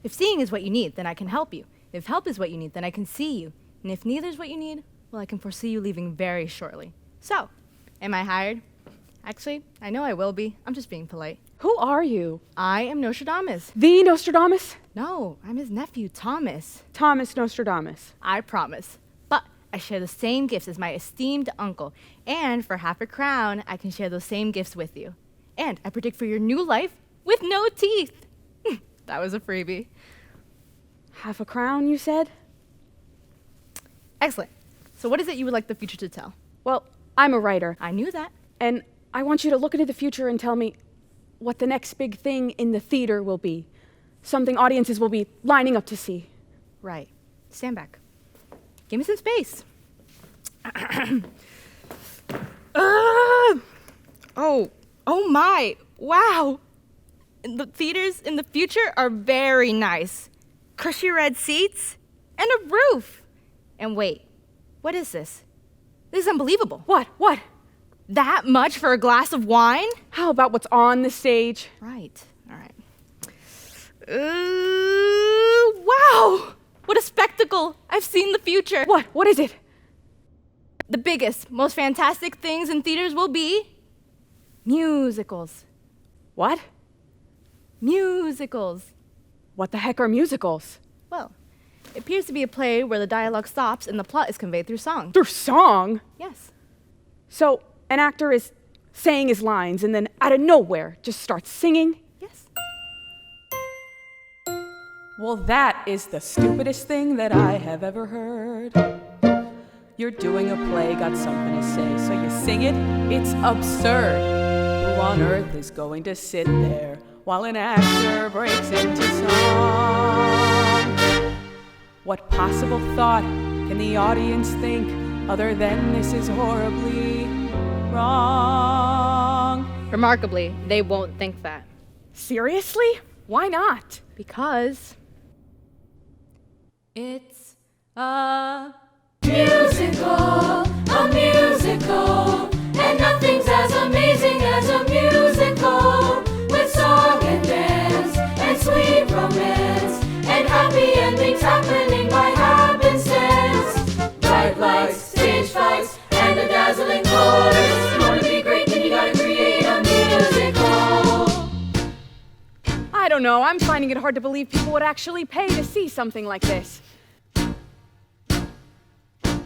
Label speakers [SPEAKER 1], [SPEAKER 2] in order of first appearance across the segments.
[SPEAKER 1] If seeing is what you need, then I can help you. If help is what you need, then I can see you. And if neither is what you need, well, I can foresee you leaving very shortly. So, am I hired? Actually, I know I will be. I'm just being polite.
[SPEAKER 2] Who are you?
[SPEAKER 1] I am Nostradamus.
[SPEAKER 2] The Nostradamus?
[SPEAKER 1] No, I'm his nephew, Thomas.
[SPEAKER 2] Thomas Nostradamus.
[SPEAKER 1] I promise. But I share the same gifts as my esteemed uncle. And for half a crown, I can share those same gifts with you. And I predict for your new life with no teeth. That was a freebie.
[SPEAKER 2] Half a crown, you said?
[SPEAKER 1] Excellent. So what is it you would like the future to tell?
[SPEAKER 2] Well, I'm a writer,
[SPEAKER 1] I knew that.
[SPEAKER 2] and I want you to look into the future and tell me what the next big thing in the theater will be. Something audiences will be lining up to see.
[SPEAKER 1] Right. Stand back. Give me some space. Oh my. Wow. The theaters in the future are very nice. Cushy red seats and a roof. And wait, what is this? This is unbelievable.
[SPEAKER 2] What?
[SPEAKER 1] That much for a glass of wine?
[SPEAKER 2] How about what's on the stage?
[SPEAKER 1] Right. All right. Wow! What a spectacle! I've seen the future.
[SPEAKER 2] What? What is it?
[SPEAKER 1] The biggest, most fantastic things in theaters will be musicals.
[SPEAKER 2] What?
[SPEAKER 1] Musicals.
[SPEAKER 2] What the heck are musicals?
[SPEAKER 1] Well, it appears to be a play where the dialogue stops and the plot is conveyed through song.
[SPEAKER 2] Through song?
[SPEAKER 1] Yes.
[SPEAKER 2] So, an actor is saying his lines and then out of nowhere just starts singing?
[SPEAKER 1] Yes.
[SPEAKER 3] Well, that is the stupidest thing that I have ever heard. You're doing a play, got something to say, so you sing it? It's absurd. Who on earth is going to sit there while an actor breaks into song? What possible thought can the audience think other than this is horribly wrong?
[SPEAKER 1] Remarkably, they won't think that.
[SPEAKER 2] Seriously? Why not?
[SPEAKER 1] Because it's a
[SPEAKER 4] Musical, and nothing's as amazing as a musical. With song and dance, and sweet romance, and happy endings happening by happenstance. Bright lights, stage fights, and a dazzling chorus. You wanna be great, then you gotta create a musical.
[SPEAKER 2] I don't know, I'm finding it hard to believe people would actually pay to see something like this.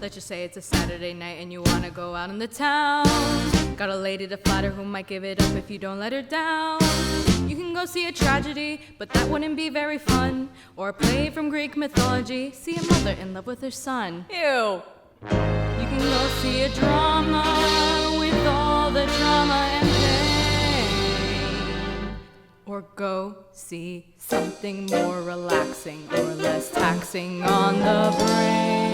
[SPEAKER 1] Let's just say it's a Saturday night and you wanna go out in the town. Got a lady to flatter who might give it up if you don't let her down. You can go see a tragedy, but that wouldn't be very fun. Or a play from Greek mythology, see a mother in love with her son.
[SPEAKER 3] Ew.
[SPEAKER 1] You can go see a drama with all the drama and pain. Or go see something more relaxing or less taxing on the brain.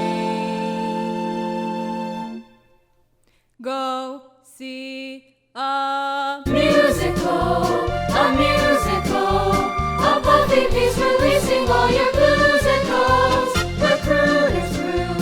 [SPEAKER 1] Go see a
[SPEAKER 4] Musical, a puffy piece releasing all your musicals. The crooner's room, a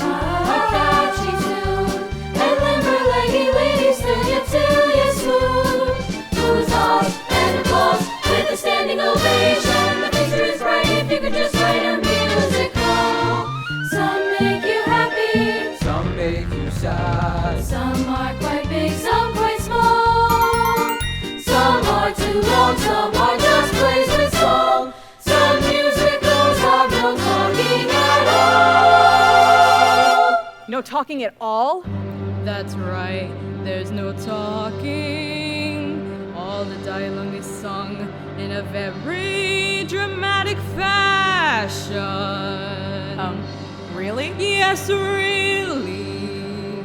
[SPEAKER 4] catchy tune, and Limberleggy ladies fill you till you swoon. Huzzahs and applause with a standing ovation. The future is bright if you could just write a musical. Some make you happy,
[SPEAKER 5] Some make you sad.
[SPEAKER 4] some are quite big, some quite small. Some are too long, some are just plays with song. Some musicals have no talking at all.
[SPEAKER 2] No talking at all?
[SPEAKER 1] That's right, there's no talking. All the dialogue is sung in a very dramatic fashion.
[SPEAKER 3] Really?
[SPEAKER 1] Yes, really.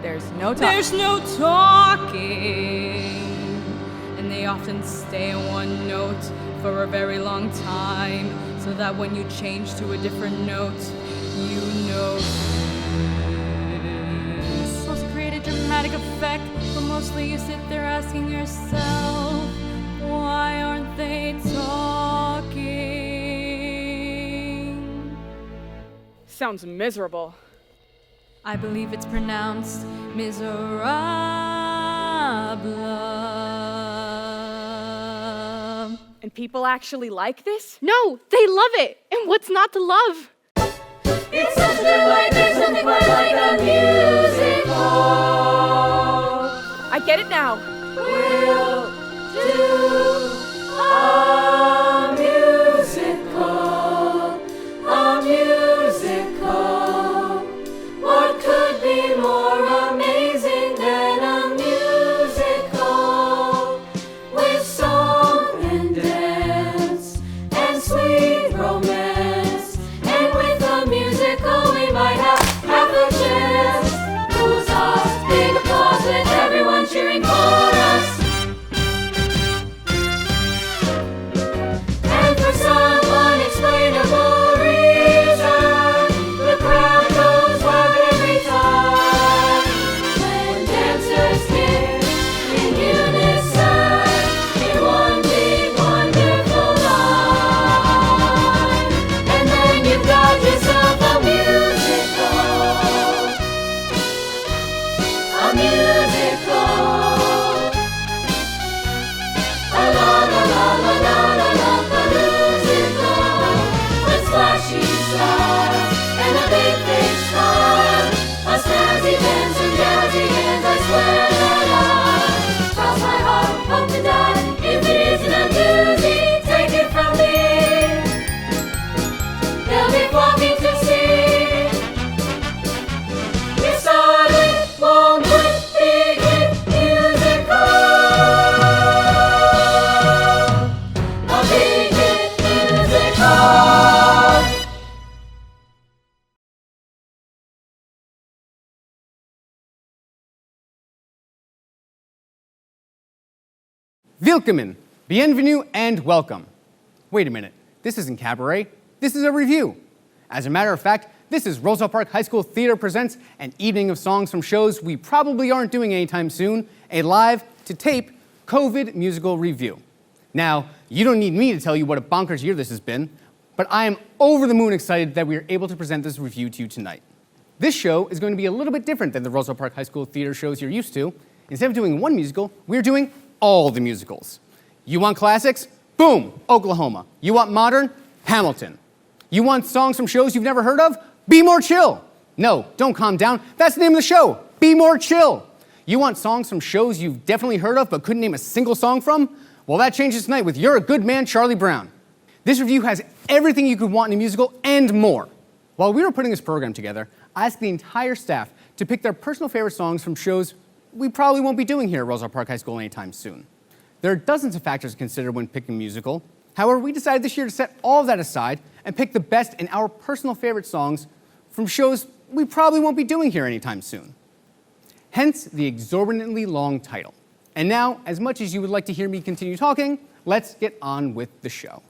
[SPEAKER 3] There's no talk.
[SPEAKER 1] There's no talking. And they often stay in one note for a very long time, so that when you change to a different note, you notice. Supposed to create a dramatic effect, but mostly you sit there asking yourself, why aren't they talking?
[SPEAKER 2] Sounds miserable.
[SPEAKER 1] I believe it's pronounced miserable.
[SPEAKER 2] And And people actually like this?
[SPEAKER 1] No, they love it. And what's not to love?
[SPEAKER 4] It's something like there's something quite like a musical.
[SPEAKER 2] I get it now.
[SPEAKER 4] We'll do a musical. A musical. What could be more amazing than a musical? With song and dance and sweet romance. And with a musical we might have half a chance. Who's us? Big applause with everyone cheering for us. And for some unexplainable reason, the crowd goes wild every time. When dancers hit in unison in one big wonderful line. And then you've got yourself a musical. A musical. A la la la la la la la, a musical. With splashy stars and a big big smile. A snazzy dance and jazzy hands, I swear that I cross my heart, hope to die. If it isn't a doozy, take it from me. They'll be flocking to see. Your silent, won't wait, big hit musical. A big hit musical.
[SPEAKER 6] Willkommen, bienvenue, and welcome. Wait a minute, this isn't cabaret, this is a review. As a matter of fact, this is Roselle Park High School Theater presents an evening of songs from shows we probably aren't doing anytime soon, a live-to-tape COVID musical review. Now, you don't need me to tell you what a bonkers year this has been, but I am over the moon excited that we are able to present this review to you tonight. This show is going to be a little bit different than the Roselle Park High School Theater shows you're used to. Instead of doing one musical, we're doing all the musicals. You want classics? Boom, Oklahoma. You want modern? Hamilton. You want songs from shows you've never heard of? Be More Chill. No, don't calm down. That's the name of the show. Be More Chill. You want songs from shows you've definitely heard of but couldn't name a single song from? Well, that changes tonight with You're a Good Man, Charlie Brown. This review has everything you could want in a musical and more. While we were putting this program together, I asked the entire staff to pick their personal favorite songs from shows we probably won't be doing here at Roselle Park High School anytime soon. There are dozens of factors to consider when picking a musical. However, we decided this year to set all of that aside and pick the best and our personal favorite songs from shows we probably won't be doing here anytime soon. Hence the exorbitantly long title. And now, as much as you would like to hear me continue talking, let's get on with the show.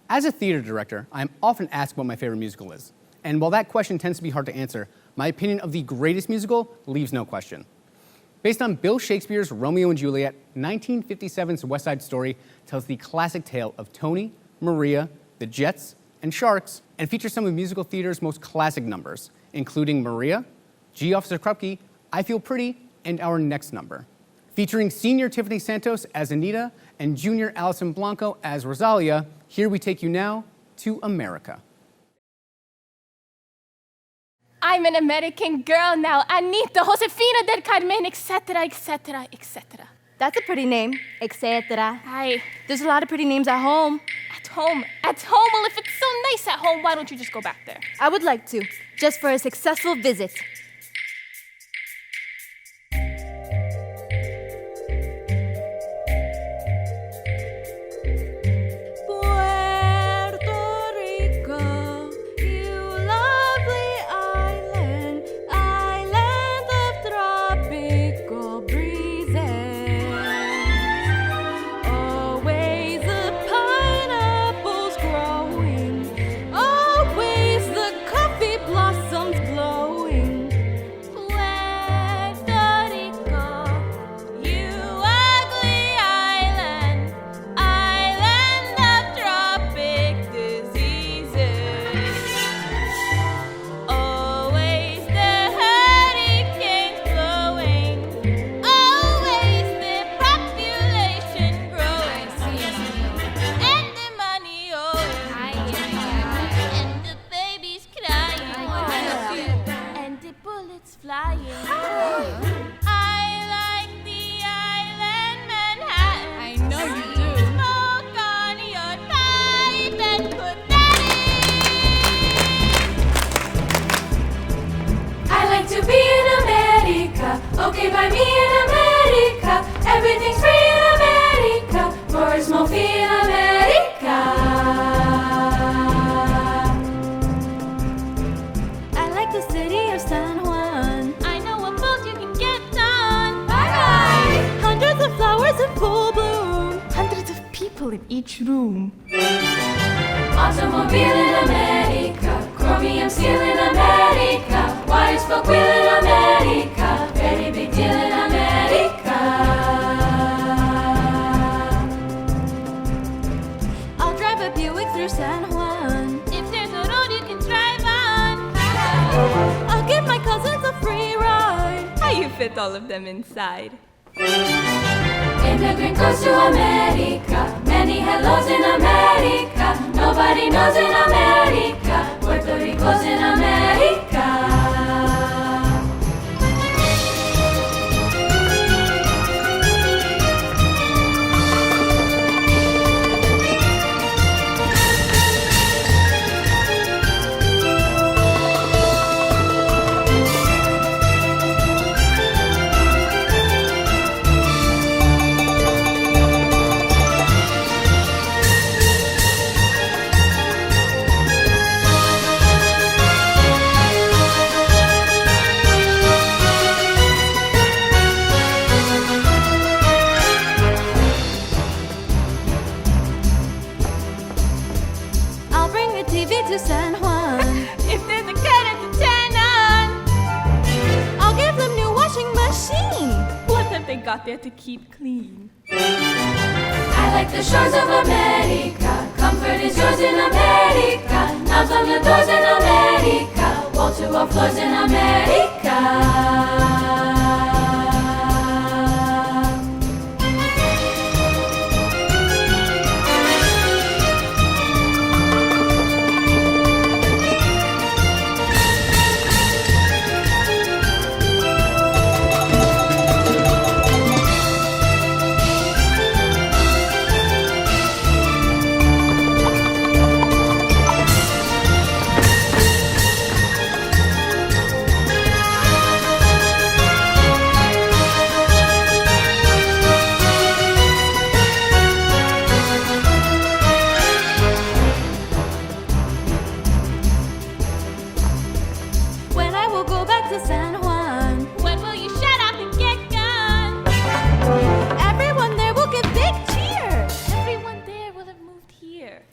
[SPEAKER 6] As a theater director, I'm often asked what my favorite musical is. And while that question tends to be hard to answer, my opinion of the greatest musical leaves no question. Based on Bill Shakespeare's Romeo and Juliet, 1957's West Side Story tells the classic tale of Tony, Maria, the Jets, and Sharks, and features some of musical theater's most classic numbers, including Maria, G. Officer Krupke, I Feel Pretty, and our next number. Featuring senior Tiffany Santos as Anita and junior Alison Blanco as Rosalia, here we take you now to America.
[SPEAKER 7] I'm an American girl now. Anita, Josefina del Carmen, etc., etc., etc.
[SPEAKER 1] That's a pretty name, etc.
[SPEAKER 7] Hi.
[SPEAKER 1] There's a lot of pretty names at home.
[SPEAKER 7] At home. At home? Well, if it's so nice at home, why don't you just go back there?
[SPEAKER 1] I would like to, just for a successful visit. Puerto Rico, you lovely island, island of tropical breezes. Always the pineapples growing, always the coffee blossoms blowing.
[SPEAKER 4] in America.
[SPEAKER 1] I like the city of San Juan.
[SPEAKER 7] I know a boat you can get on.
[SPEAKER 4] Bye-bye.
[SPEAKER 1] Hundreds of flowers in full bloom.
[SPEAKER 3] Hundreds of people in each room.
[SPEAKER 4] Automobile in America, chromium steel in America, wire spoke wheel in America, very big deal in America.
[SPEAKER 1] I'll drive a Buick through San Juan.
[SPEAKER 7] If there's a road you can drive on.
[SPEAKER 1] I'll give my cousins a free ride.
[SPEAKER 3] How you fit all of them inside?
[SPEAKER 4] Immigrant goes to America, many hellos in America, nobody knows in America, Puerto Rico's in America.
[SPEAKER 1] I'll bring a TV to San Juan.
[SPEAKER 7] If there's a curtain to turn on.
[SPEAKER 1] I'll give them new washing machine.
[SPEAKER 3] What have they got there to keep clean?
[SPEAKER 4] I like the shores of America, comfort is yours in America, knobs on your doors in America, wall-to-wall floors in America.
[SPEAKER 1] When I will go back to San Juan.
[SPEAKER 7] When will you shut up and get gone?
[SPEAKER 1] Everyone there will give big cheer.
[SPEAKER 7] Everyone there will have moved here.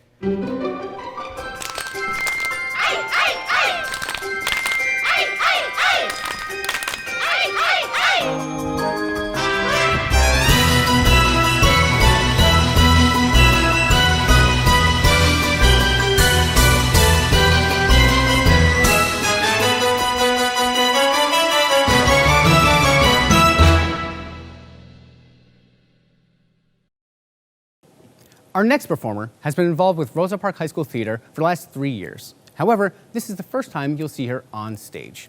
[SPEAKER 6] Our next performer has been involved with Rosa Park High School Theater for the last 3 years. However, this is the first time you'll see her on stage.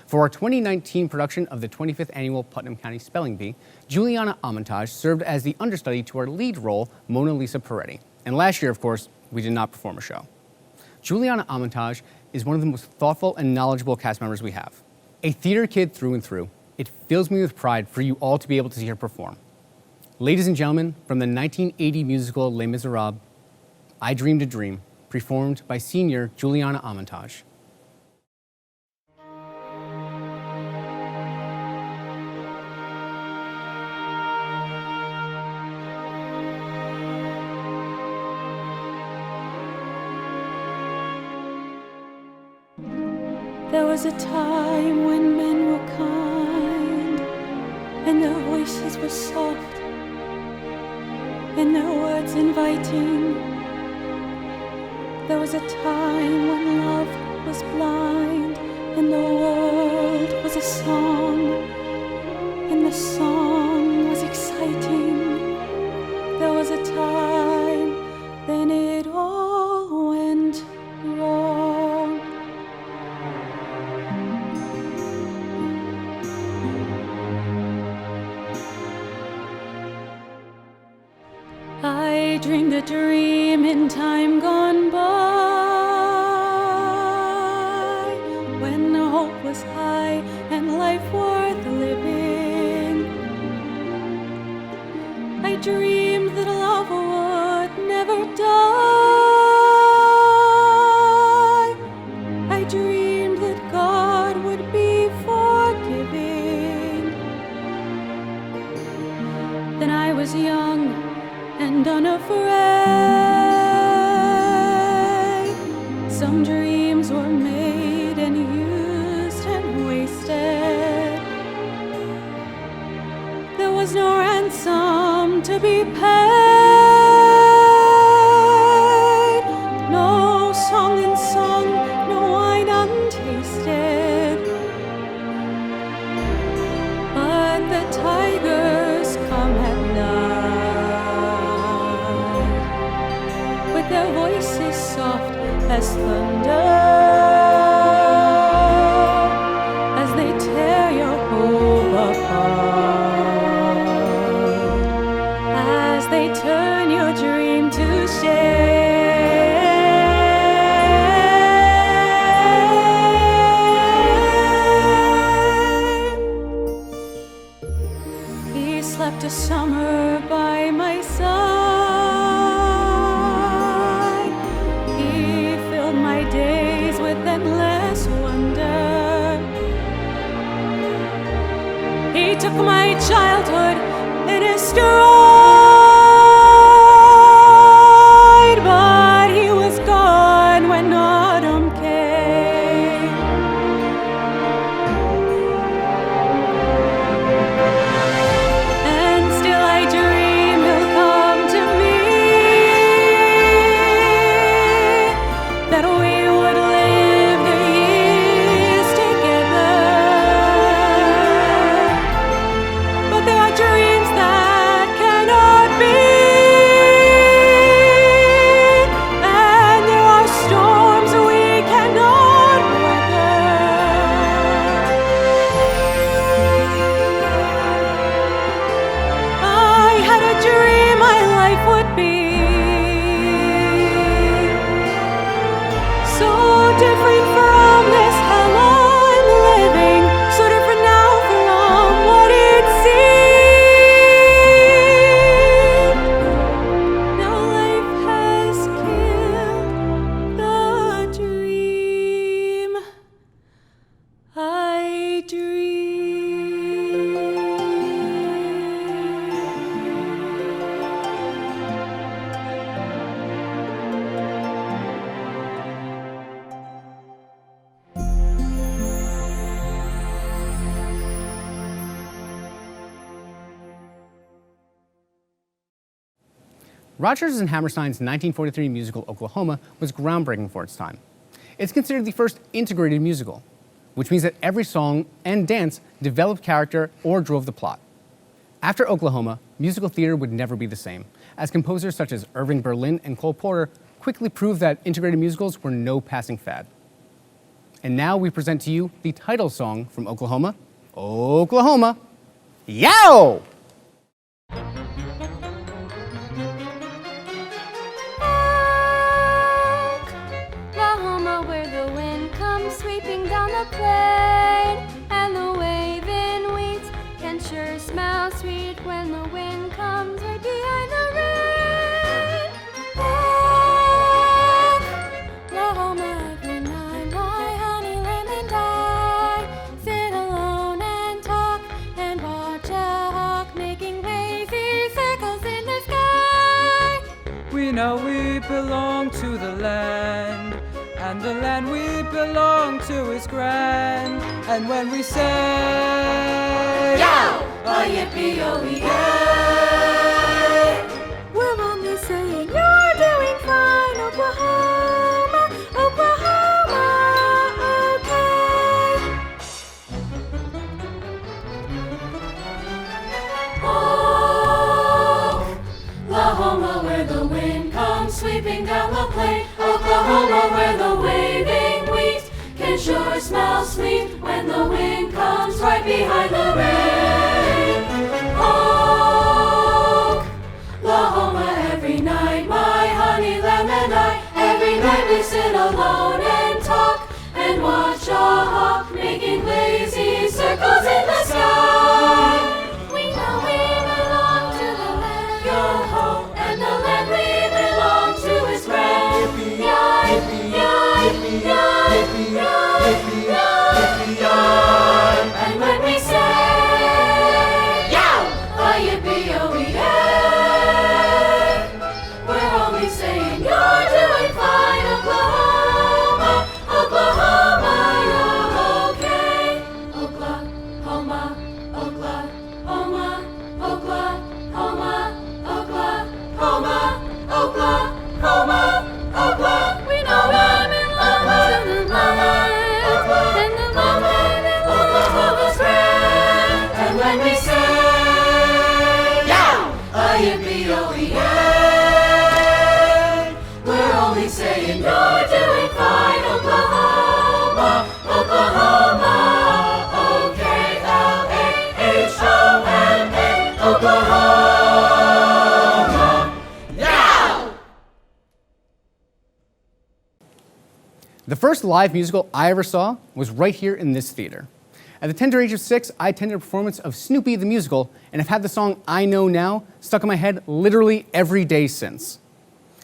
[SPEAKER 6] For our 2019 production of the 25th Annual Putnam County Spelling Bee, Juliana Armitage served as the understudy to our lead role, Mona Lisa Peretti. And last year, of course, we did not perform a show. Juliana Armitage is one of the most thoughtful and knowledgeable cast members we have. A theater kid through and through, it fills me with pride for you all to be able to see her perform. Ladies and gentlemen, from the 1980 musical Les Miserables, I Dreamed a Dream, performed by senior Juliana Armitage.
[SPEAKER 2] There was a time when men were kind, and their voices were soft, and their words inviting. There was a time when love was blind, and the world was a song, and the song was exciting. There was a time, then it all went wrong. I dreamed a dream in time gone by, when hope was high and life worth living. I dreamed that love would unafraid. Some dreams were made and used and wasted. There was no ransom to be paid, no song unsung, no wine untasted. But the tigers come at night, with their voices soft as thunder, as they tear your hope apart, as they turn your dream to shame. He slept a summer by my side. He filled my days with endless wonder. He took my childhood in his stride, but he was gone when autumn came. And still I dream he'll come to me, that we would live the years together. But there are dreams that cannot be, and there are storms we cannot weather. I had a dream my life would be so different from this hell I'm living, so different now from what it seemed. Now life has killed the dream I dreamed.
[SPEAKER 6] Rodgers and Hammerstein's 1943 musical Oklahoma was groundbreaking for its time. It's considered the first integrated musical, which means that every song and dance developed character or drove the plot. After Oklahoma, musical theater would never be the same, as composers such as Irving Berlin and Cole Porter quickly proved that integrated musicals were no passing fad. And now we present to you the title song from Oklahoma, Oklahoma, Yow!
[SPEAKER 4] Oklahoma, where the wind comes sweeping down the plain, and the waving weeds can sure smell sweet when the wind comes right behind the rain. Oklahoma, every night my honey lamb and I sit alone and talk and watch a hawk making lazy circles in the sky.
[SPEAKER 5] We know we belong to the land, and the land we belong to is grand. And when we say,
[SPEAKER 4] Yow! A yippee-oh-yay!
[SPEAKER 2] We're only saying you're doing fine, Oklahoma, Oklahoma, okay.
[SPEAKER 4] Oklahoma, where the wind comes sweeping down the plain. Oklahoma, where the waving wheat can sure smell sweet when the wind comes right behind the rain. Oklahoma, every night my honey lamb and I, every night we sit alone and talk and watch a hawk making lazy circles in the sky. We know we belong to the land, yo-ho, and the land we belong to is grand. And when we say, yow, a yippee-oh-yay,
[SPEAKER 6] The first live musical I ever saw was right here in this theater. At the tender age of 6, I attended a performance of Snoopy the Musical and have had the song I Know Now stuck in my head literally every day since.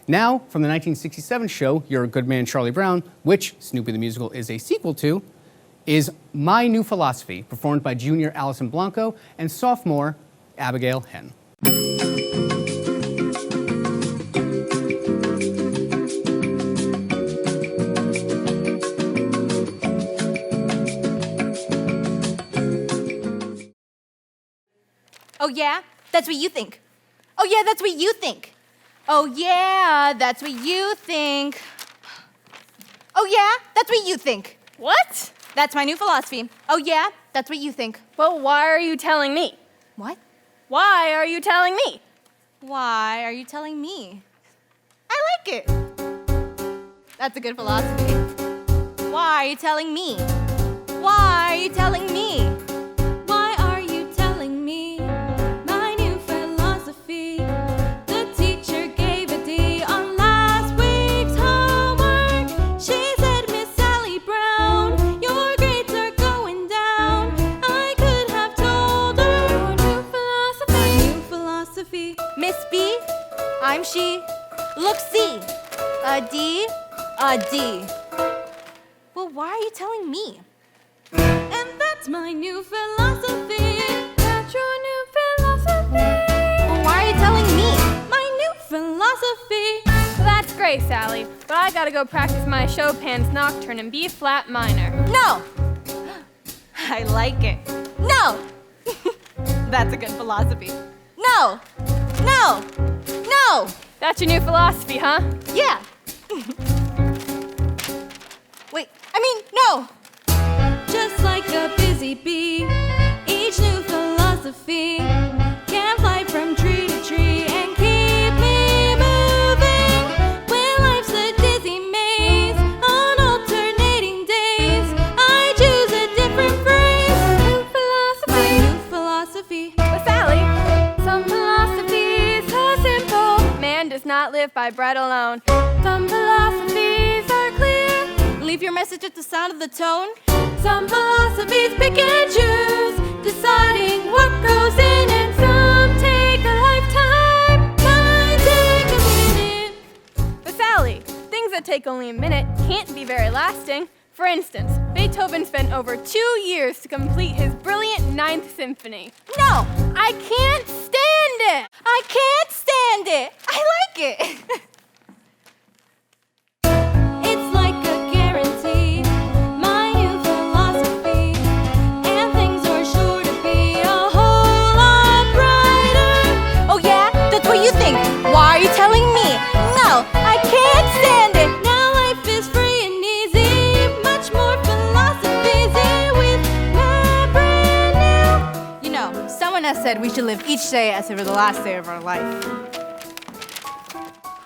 [SPEAKER 6] Now, from the 1967 show, You're a Good Man, Charlie Brown, which Snoopy the Musical is a sequel to, is My New Philosophy, performed by junior Alison Blanco and sophomore Abigail Henn.
[SPEAKER 7] Oh yeah? That's what you think. Oh yeah, that's what you think. Oh yeah, that's what you think. Oh yeah, that's what you think.
[SPEAKER 8] What?
[SPEAKER 7] That's my new philosophy. Oh yeah, that's what you think.
[SPEAKER 8] Well, why are you telling me?
[SPEAKER 7] What?
[SPEAKER 8] Why are you telling me?
[SPEAKER 7] Why are you telling me? I like it. That's a good philosophy. Why are you telling me? Why are you telling me?
[SPEAKER 1] Why are you telling me my new philosophy? The teacher gave a D on last week's homework. She said, Miss Sally Brown, your grades are going down. I could have told her your new philosophy. My new philosophy.
[SPEAKER 7] Miss B, I'm she. Look, C. A D, a D. Well, why are you telling me?
[SPEAKER 1] And that's my new philosophy. That's your new philosophy.
[SPEAKER 7] Well, why are you telling me?
[SPEAKER 1] My new philosophy.
[SPEAKER 8] Well, that's great, Sally, but I gotta go practice my Chopin's Nocturne in B flat minor.
[SPEAKER 7] No. I like it. No. That's a good philosophy. No. No. No.
[SPEAKER 8] That's your new philosophy, huh?
[SPEAKER 7] Yeah. Wait, I mean, no.
[SPEAKER 1] Just like a busy bee, each new philosophy can fly from tree to tree and keep me moving. When life's a dizzy maze on alternating days, I choose a different phrase. New philosophy. My new philosophy.
[SPEAKER 8] But Sally, some philosophies are simple. Man does not live by bread alone. Some philosophies are clear.
[SPEAKER 7] Leave your message at the sound of the tone.
[SPEAKER 1] Some philosophies pick and choose, deciding what goes in, and some take a lifetime, mine take a minute.
[SPEAKER 8] But Sally, things that take only a minute can't be very lasting. For instance, Beethoven spent over 2 years to complete his brilliant Ninth Symphony.
[SPEAKER 7] No,
[SPEAKER 8] I can't stand it!
[SPEAKER 7] I can't stand it. I like it.
[SPEAKER 1] It's like a guarantee, my new philosophy, and things are sure to be a whole lot brighter.
[SPEAKER 7] Oh yeah, that's what you think. Why are you telling me? No, I can't stand it.
[SPEAKER 1] Now life is free and easy, much more philosophies with my brand new.
[SPEAKER 7] You know, someone has said we should live each day as if it were the last day of our life.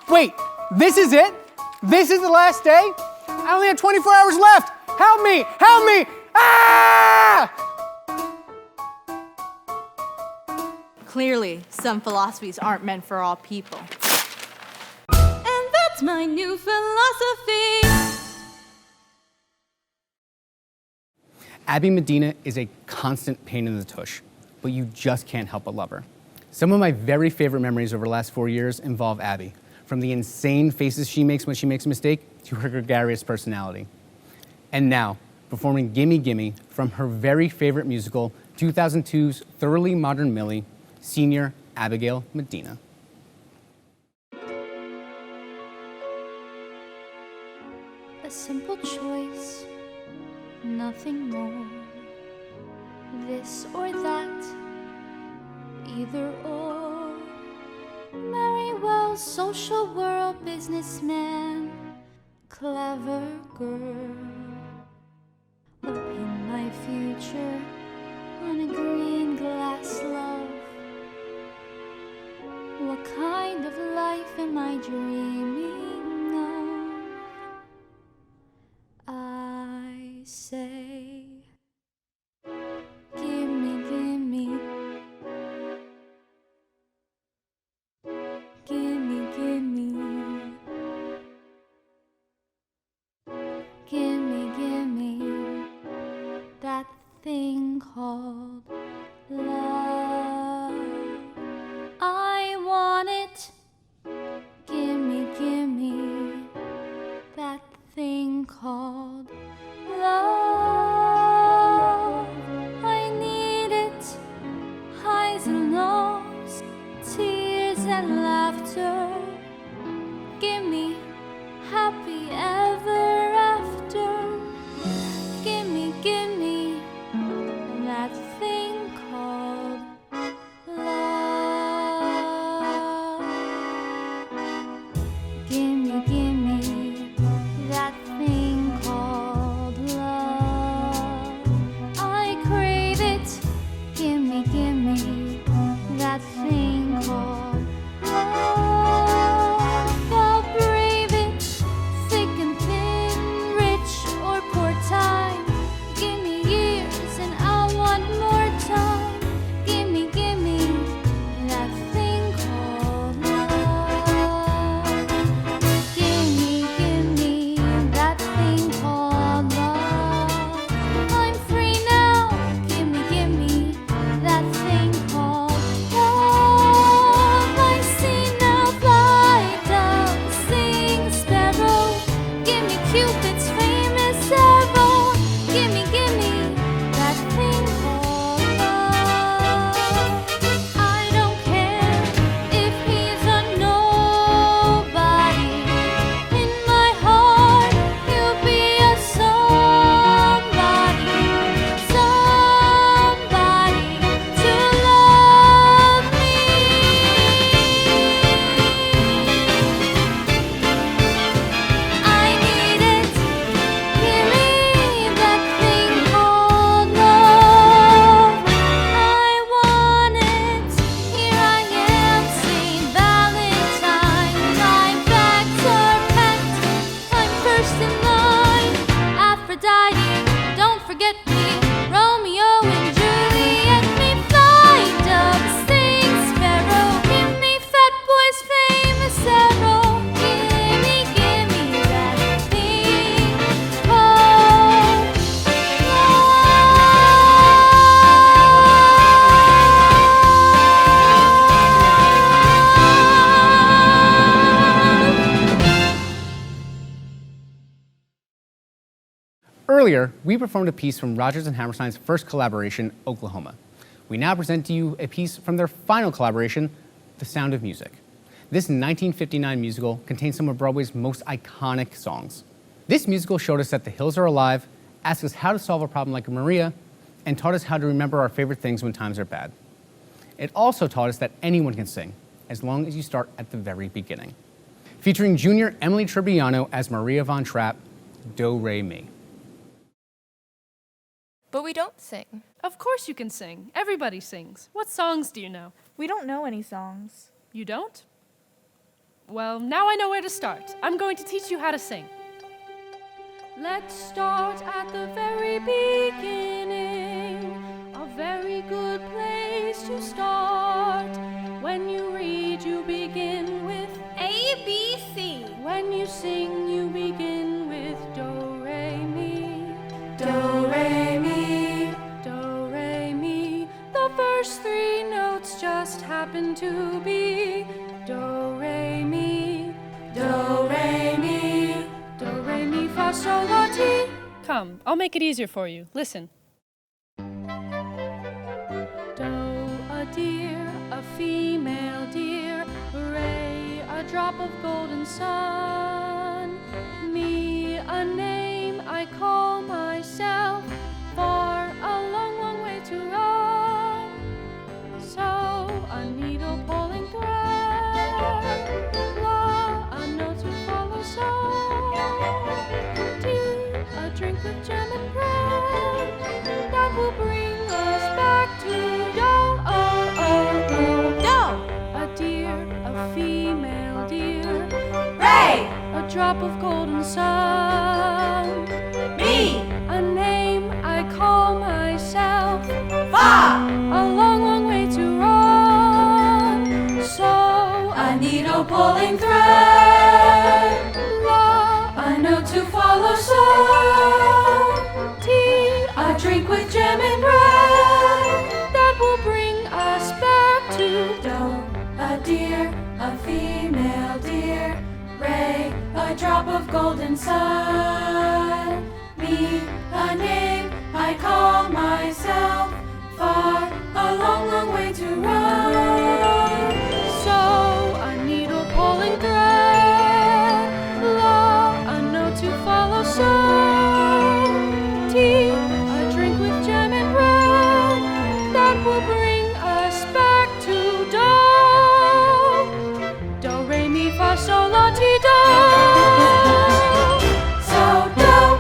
[SPEAKER 6] Wait, this is it? This is the last day? I only have 24 hours left! Help me! Help me! Ah!
[SPEAKER 7] Clearly, some philosophies aren't meant for all people.
[SPEAKER 1] And that's my new philosophy.
[SPEAKER 6] Abby Medina is a constant pain in the tush, but you just can't help but love her. Some of my very favorite memories over the last 4 years involve Abby, from the insane faces she makes when she makes a mistake to her gregarious personality. And now, performing Gimme Gimme from her very favorite musical, 2002's Thoroughly Modern Millie, senior Abigail Medina.
[SPEAKER 4] A simple choice, nothing more. This or that, either or. Very well, social world, businessman, clever girl. Or pin my future on a green glass love. What kind of life am I dreaming of? I say, gimme, gimme, gimme, gimme, called love. I want it. Gimme, gimme that thing called love. I need it. Highs and lows, tears and laughter. Gimme happy ever after. Gimme, gimme that thing called love. Gimme, gimme that thing called love. I crave it. Gimme, gimme that thing called love. I'll brave it, thick and thin, rich or poor time. Gimme years and I'll want more time. Gimme, gimme that thing called love. Gimme, gimme that thing called love. I'm free now. Gimme, gimme that thing called love. I see now fly down, sing sparrow. Gimme Cupid's famous arrow. Gimme, gimme that thing called love. I don't care if he's a nobody. In my heart, he'll be a somebody, somebody to love me. I need it. Gimme that thing called love. I want it. Here I am, St. Valentine. My bags are packed. I'm first in line. Aphrodite, don't forget me. Romeo and Juliet, me fly dove, sing sparrow. Give me fat boy's famous arrow. Gimme, gimme that thing called
[SPEAKER 6] Earlier, we performed a piece from Rodgers and Hammerstein's first collaboration, Oklahoma. We now present to you a piece from their final collaboration, The Sound of Music. This 1959 musical contains some of Broadway's most iconic songs. This musical showed us that the hills are alive, asked us how to solve a problem like Maria, and taught us how to remember our favorite things when times are bad. It also taught us that anyone can sing, as long as you start at the very beginning. Featuring junior Emily Tribbiano as Maria Von Trapp, Do Re Mi.
[SPEAKER 8] But we don't sing.
[SPEAKER 9] Of course you can sing. Everybody sings. What songs do you know?
[SPEAKER 10] We don't know any songs.
[SPEAKER 9] You don't? Well, now I know where to start. I'm going to teach you how to sing. Let's start at the very beginning. A very good place to start. When you read, you begin with
[SPEAKER 8] A, B, C.
[SPEAKER 9] When you sing, you begin with Do, Re, Mi.
[SPEAKER 4] Do, re, mi.
[SPEAKER 9] Do, Re, Mi. The first three notes just happen to be Do, Re, Mi.
[SPEAKER 4] Do, re, mi.
[SPEAKER 9] Do, Re, Mi, Fa, Sol, La, Ti. Come, I'll make it easier for you. Listen. Do, a deer, a female deer. Re, a drop of golden sun. Mi, a name I call myself. Far, a long, long way to run. So, a needle pulling thread. La, a note to follow. So, Ti, a drink with jam and bread. That will bring us back to Do. Oh, oh, oh.
[SPEAKER 7] Do.
[SPEAKER 9] A deer, a female deer.
[SPEAKER 7] Re.
[SPEAKER 9] A drop of golden sun.
[SPEAKER 7] Mi.
[SPEAKER 9] A name I call myself.
[SPEAKER 7] Fa.
[SPEAKER 9] A long, long way to run. So
[SPEAKER 4] A needle pulling thread,
[SPEAKER 9] La,
[SPEAKER 4] a note to follow. So,
[SPEAKER 9] Ti,
[SPEAKER 4] a drink with jam and bread. drop of golden sun. Me, a name I call myself. Far, a long, long way to run.
[SPEAKER 9] So, a needle pulling thread. La, a note to follow. So, tea, a drink with jam and bread. That will bring us back to do. Do, re, mi, fa, sol, la, ti, do.
[SPEAKER 4] So, do.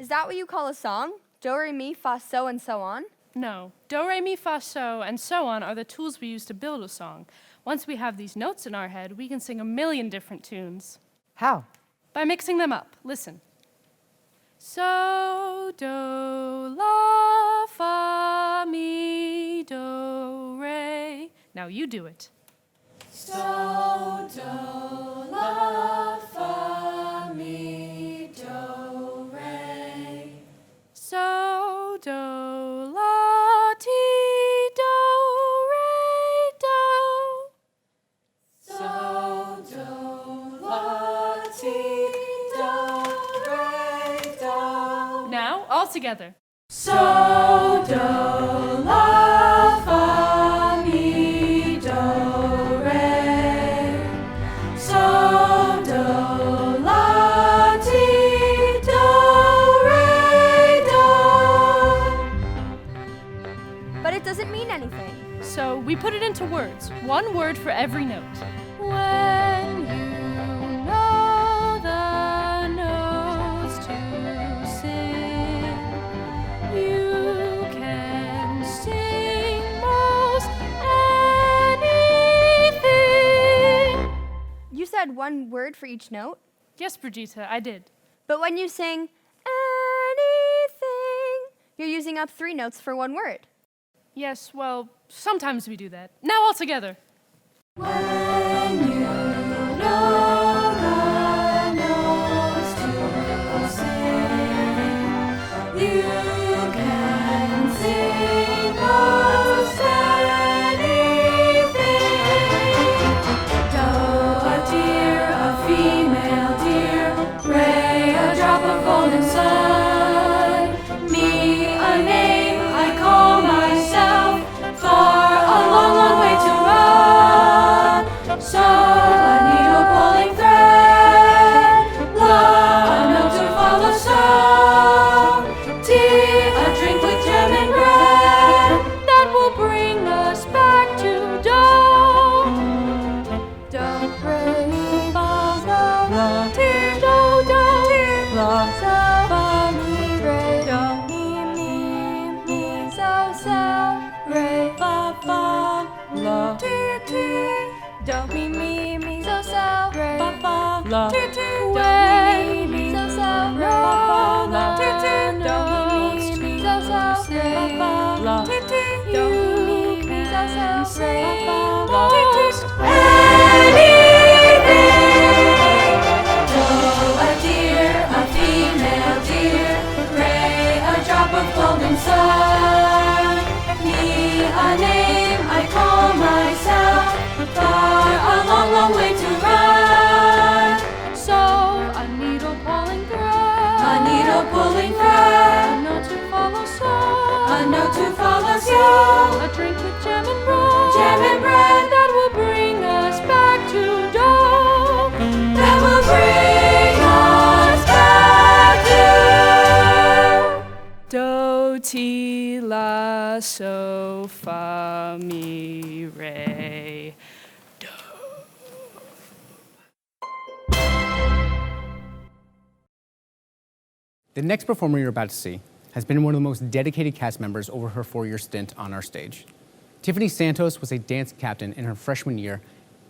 [SPEAKER 8] Is that what you call a song? Do, re, mi, fa, so, and so on?
[SPEAKER 9] No. Do, re, mi, fa, so, and so on are the tools we use to build a song. Once we have these notes in our head, we can sing a million different tunes.
[SPEAKER 5] How?
[SPEAKER 9] By mixing them up. Listen. So, do, la, fa, mi, do, re. Now you do it.
[SPEAKER 4] So, do, la, fa, mi, do, re.
[SPEAKER 9] So, do, la, ti, do, re, do.
[SPEAKER 4] So, do, la, ti, do, re, do.
[SPEAKER 9] Now, all together.
[SPEAKER 4] So, do, la, fa, mi, do, re. So, do, la, ti, do, re, do.
[SPEAKER 8] But it doesn't mean anything.
[SPEAKER 9] So, we put it into words. One word for every note. When you know the notes to sing, you can sing most anything.
[SPEAKER 8] You said one word for each note,
[SPEAKER 9] Yes, Brigitte, I did.
[SPEAKER 8] but when you sing anything, you're using up 3 notes for one word.
[SPEAKER 9] Yes, well, sometimes we do that. Now all together.
[SPEAKER 4] When you know the notes to sing, you can sing most anything. Do, a deer, a female deer. Ray, a drop of golden sun. Me, a name I call myself. Far, a long, long way to run. So, a needle pulling thread. La, a note to follow. So, tea, a drink with jam and bread.
[SPEAKER 9] That will bring us back to do.
[SPEAKER 8] Do, re, mi, fa, so,
[SPEAKER 5] La,
[SPEAKER 8] ti, do, do,
[SPEAKER 5] la,
[SPEAKER 8] so, fa, mi, re, do, mi, mi, so, re, fa, fa,
[SPEAKER 5] la,
[SPEAKER 8] ti, ti, do, mi, so, re, fa, fa,
[SPEAKER 5] la,
[SPEAKER 8] ti, ti, do, mi, so, re, fa, fa, ti, ti, do, mi, so, re, fa,
[SPEAKER 5] la,
[SPEAKER 8] ti, ti, do, mi, so, re, fa,
[SPEAKER 5] la.
[SPEAKER 8] ti, ti,
[SPEAKER 4] Do, a deer, a female deer. Ray, a drop of golden sun. Me, a name I call myself. Far, a long, long way to run.
[SPEAKER 9] So, a needle pulling thread.
[SPEAKER 4] A needle pulling
[SPEAKER 9] A
[SPEAKER 4] thread.
[SPEAKER 9] note to follow. So,
[SPEAKER 4] A note to follow. So,
[SPEAKER 9] a drink with jam and bread.
[SPEAKER 4] jam and bread.
[SPEAKER 9] That will bring us back to do.
[SPEAKER 4] That will bring us back to.
[SPEAKER 9] Do, ti, la, so, fa, mi, re, do.
[SPEAKER 6] The next performer you're about to see has been one of the most dedicated cast members over her 4-year stint on our stage. Tiffany Santos was a dance captain in her freshman year,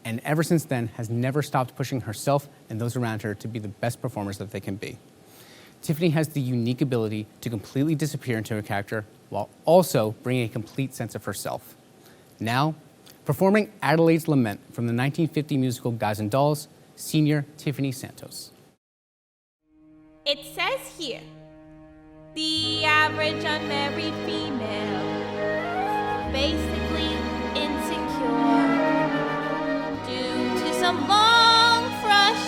[SPEAKER 6] and ever since then has never stopped pushing herself and those around her to be the best performers that they can be. Tiffany has the unique ability to completely disappear into a character while also bringing a complete sense of herself. Now, performing Adelaide's Lament from the 1950 musical Guys and Dolls, senior Tiffany Santos.
[SPEAKER 11] It says here, the average unmarried female, basically insecure, due to some long, frustrated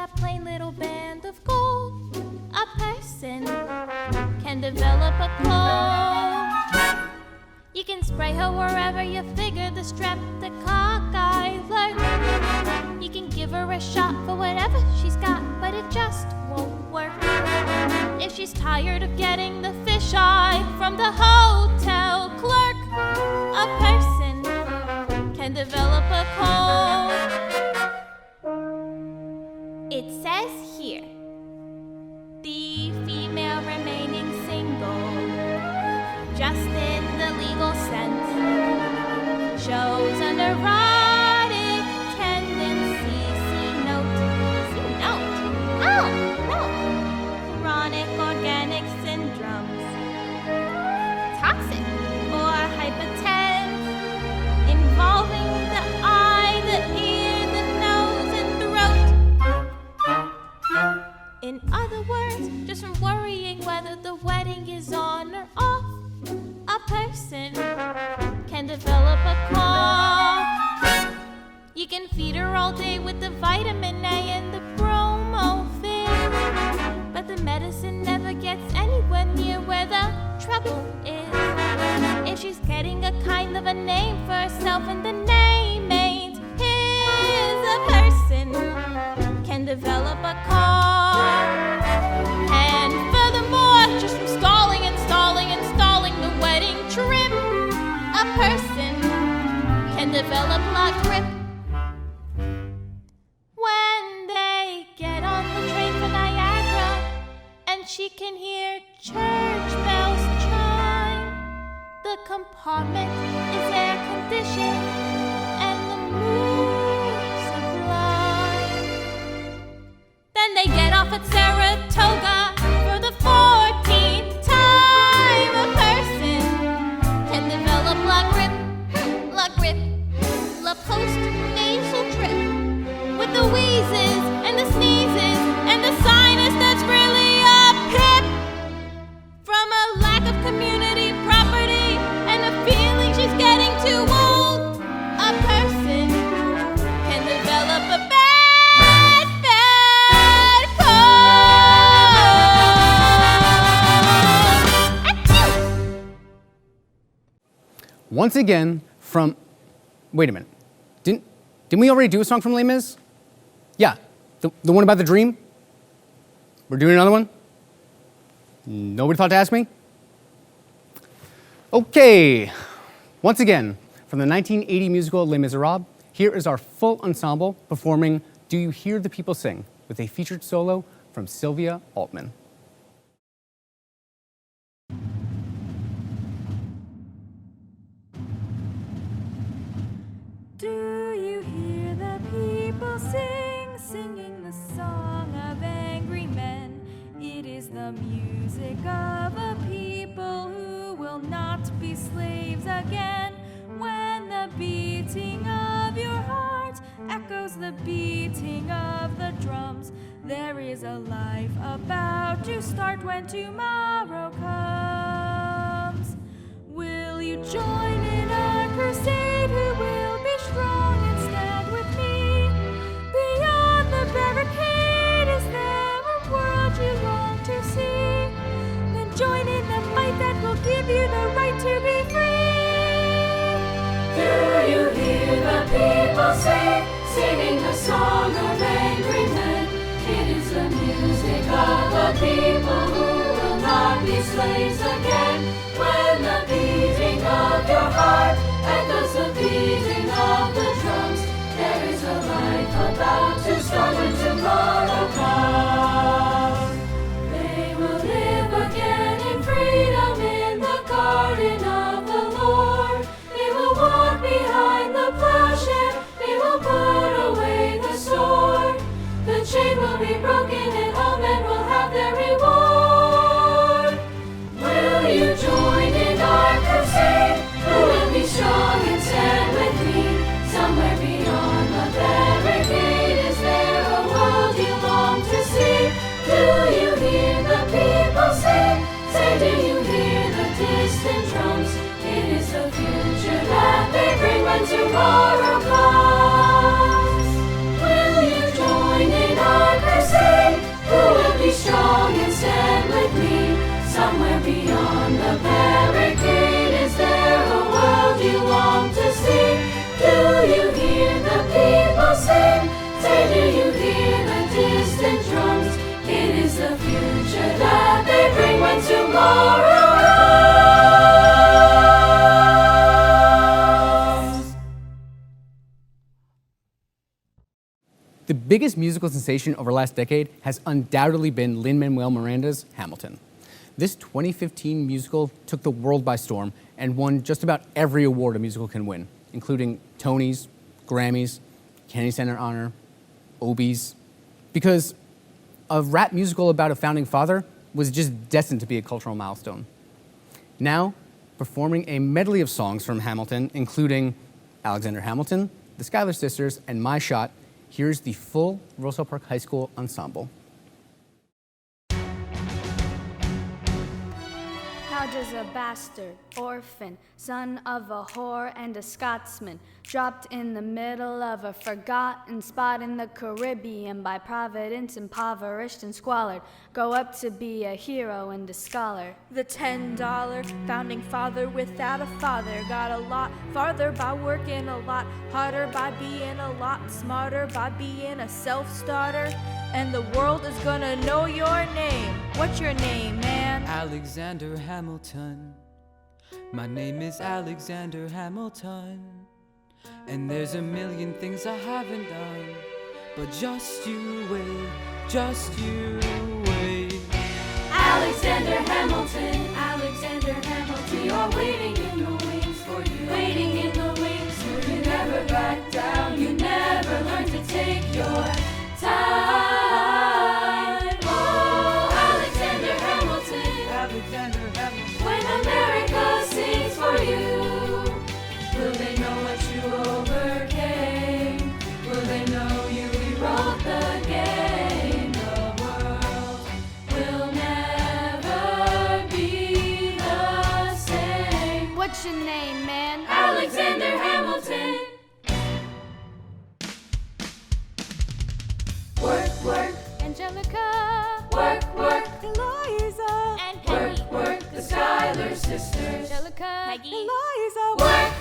[SPEAKER 11] that plain little band of gold. A person can develop a cold. You can spray her wherever you figure the streptococcus lurk. You can give her a shot for whatever she's got, but it just won't work. If she's tired of getting the fisheye from the hotel clerk, a person can develop a cold. It says here, the female remaining single, just in the legal sense, shows a neurotic tendency. See note. Oh, no. Chronic organic syndromes, toxic or hypertense, involving the eye, the ear, the nose, and throat. In other words, just from worrying whether the wedding is on or off, a person can develop a cough. You can feed her all day with the vitamin A and the bromophil, but the medicine never gets anywhere near where the trouble is. If she's getting a kind of a name for herself and the name ain't his, a person can develop a cough. And furthermore, just from stalling the wedding trip, a person can develop la grippe. When they get on the train for Niagara and she can hear church bells chime, the compartment is air conditioned and the mood sublime. Then they get off at Saratoga for the 14th time. A person can develop la post-nasal drip, with the wheezes and the sneezes and the sinus that's really a pip, from a lack of community property and a feeling she's getting too old. A person can develop a bad cold.
[SPEAKER 6] Once again, from... Wait a minute. Didn't we already do a song from Les Mis? Yeah, the one about the dream? We're doing another one? Nobody thought to ask me? Okay. Once again, from the 1980 musical Les Miserables, here is our full ensemble performing Do You Hear the People Sing, with a featured solo from Sylvia Altman.
[SPEAKER 2] Do you hear the people sing, singing the song of angry men? It is the music of a people who will not be slaves again. When the beating of your heart echoes the beating of the drums, there is a life about to start when tomorrow comes. Will you join in our crusade? Who will be strong and stand with me? Beyond the barricade, is there a world you long to see? Then join in the fight that will give you the right to be free.
[SPEAKER 4] Do you hear the people sing, singing the song of angry men? It is the music of a people who will not be slaves again. When the beating of your heart echoes the beating of the drums, there is a life about to start when tomorrow comes. They will live again in freedom in the garden of the Lord. They will walk behind the plowshare, they will put away the sword. The chain will be broken and all men will have their reward. Will you join in our crusade? Who will be strong and stand with me? Somewhere beyond the barricade, is there a world you long to see? Do you hear the people sing? Say, do you hear the distant drums? It is the future that they bring when tomorrow comes. Will you join in our crusade?
[SPEAKER 6] The biggest musical sensation over the last decade has undoubtedly been Lin-Manuel Miranda's Hamilton. This 2015 musical took the world by storm and won just about every award a musical can win, including Tonys, Grammys, Kennedy Center Honor, Obies, because a rap musical about a founding father was just destined to be a cultural milestone. Now, performing a medley of songs from Hamilton, including Alexander Hamilton, the Schuyler Sisters, and My Shot, here's the full Roselle Park High School ensemble.
[SPEAKER 9] How does a bastard, orphan, son of a whore and a Scotsman, dropped in the middle of a forgotten spot in the Caribbean by Providence, impoverished and squalid, go up to be a hero and a scholar?
[SPEAKER 10] The $10 founding father without a father got a lot farther by working a lot harder, by being a lot smarter, by being a self-starter. And the world is gonna know your name. What's your name, man?
[SPEAKER 5] Alexander Hamilton. My name is Alexander Hamilton. And there's a million things I haven't done. But just you wait, just you wait.
[SPEAKER 4] Alexander Hamilton, Alexander Hamilton, you're waiting in the wings for you. Waiting in the wings for you. Never back down, you never learn to take your time. Oh, Alexander Hamilton,
[SPEAKER 5] Alexander Hamilton.
[SPEAKER 4] when America sings for you, will they know what you overcame? Will they know you rewrote the game? The world will never be the same.
[SPEAKER 9] What's your name, man?
[SPEAKER 4] Alexander Hamilton. Work, work,
[SPEAKER 9] Angelica.
[SPEAKER 4] work, work,
[SPEAKER 10] Eliza.
[SPEAKER 11] And Peggy.
[SPEAKER 4] work, the Schuyler Sisters.
[SPEAKER 9] Angelica.
[SPEAKER 11] Peggy.
[SPEAKER 10] Eliza.
[SPEAKER 4] Work,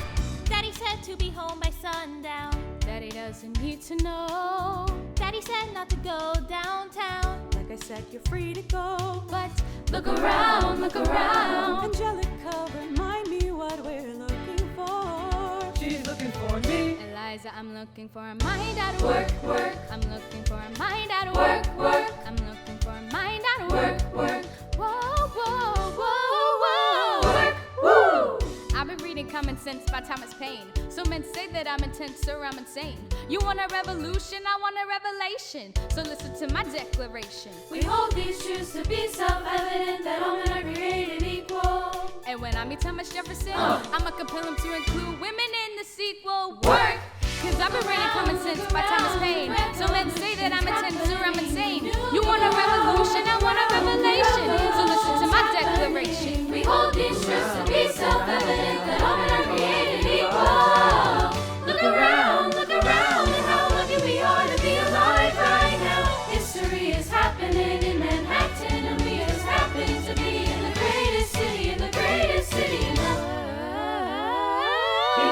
[SPEAKER 11] Daddy said to be home by sundown.
[SPEAKER 9] Daddy doesn't need to know.
[SPEAKER 11] Daddy said not to go downtown.
[SPEAKER 10] Like I said, you're free to go.
[SPEAKER 9] But
[SPEAKER 4] look around, look around.
[SPEAKER 10] Angelica, remind me what we're looking for.
[SPEAKER 5] She's looking for me.
[SPEAKER 9] Eliza, I'm looking for a mind at
[SPEAKER 4] Work,
[SPEAKER 9] work.
[SPEAKER 4] work,
[SPEAKER 9] I'm looking for a mind at
[SPEAKER 4] work,
[SPEAKER 9] work.
[SPEAKER 4] work,
[SPEAKER 9] I'm looking for a mind at
[SPEAKER 4] work,
[SPEAKER 9] work.
[SPEAKER 4] work,
[SPEAKER 9] Whoa, whoa, whoa, whoa.
[SPEAKER 4] work, woo!
[SPEAKER 9] I've been reading Common Sense by Thomas Paine. So men say that I'm intense or I'm insane. You want a revolution, I want a revelation. So listen to my declaration.
[SPEAKER 4] We hold these truths to be self-evident, that all men are created equal.
[SPEAKER 9] And when I meet Thomas Jefferson, I'ma compel him to include women in the sequel. Work! Cause I've been reading Common Sense by Thomas Paine. So men say that I'm intense or I'm insane. You want a revolution, I want a revelation. So listen to my declaration.
[SPEAKER 4] We hold these truths to be self-evident, that all men are created equal. Look around, at how lucky we are to be alive right now. History is happening in Manhattan, and we just happen to be in the greatest city, in the greatest city in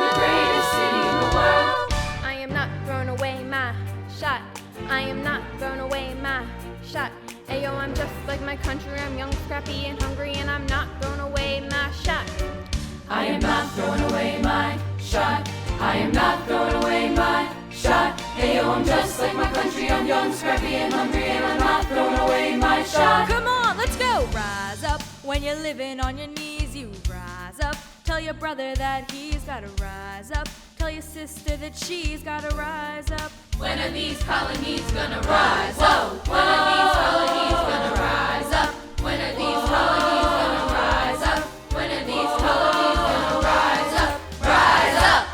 [SPEAKER 4] the greatest city in the world.
[SPEAKER 8] I am not throwing away my shot. I am not throwing away my shot. Ayo, I'm just like my country. I'm young, scrappy, and hungry, and I'm not throwing away my shot.
[SPEAKER 4] I am not throwing away my shot. I am not throwing away my shot. Hey yo, I'm just like my country. I'm young, scrappy, and hungry, and I'm not throwing away my shot.
[SPEAKER 10] Come on, let's go. Rise up when you're living on your knees. You rise up. Tell your brother that he's gotta rise up. Tell your sister that she's gotta rise up.
[SPEAKER 4] When are these colonies gonna rise up? When are these colonies gonna rise up? When are these colonies gonna rise up? When are these colonies gonna rise up? Rise up!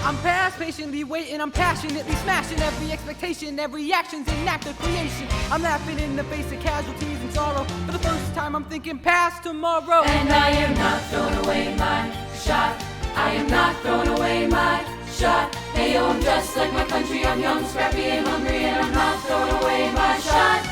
[SPEAKER 5] I'm past patiently waiting, I'm passionately smashing every expectation, every action's an act of creation. I'm laughing in the face of casualties and sorrow. For the first time, I'm thinking past tomorrow.
[SPEAKER 4] And I am not throwing away my shot. I am not throwing away my shot. Hey yo, I'm just like my country. I'm young, scrappy, and hungry, and I'm not throwing away my shot.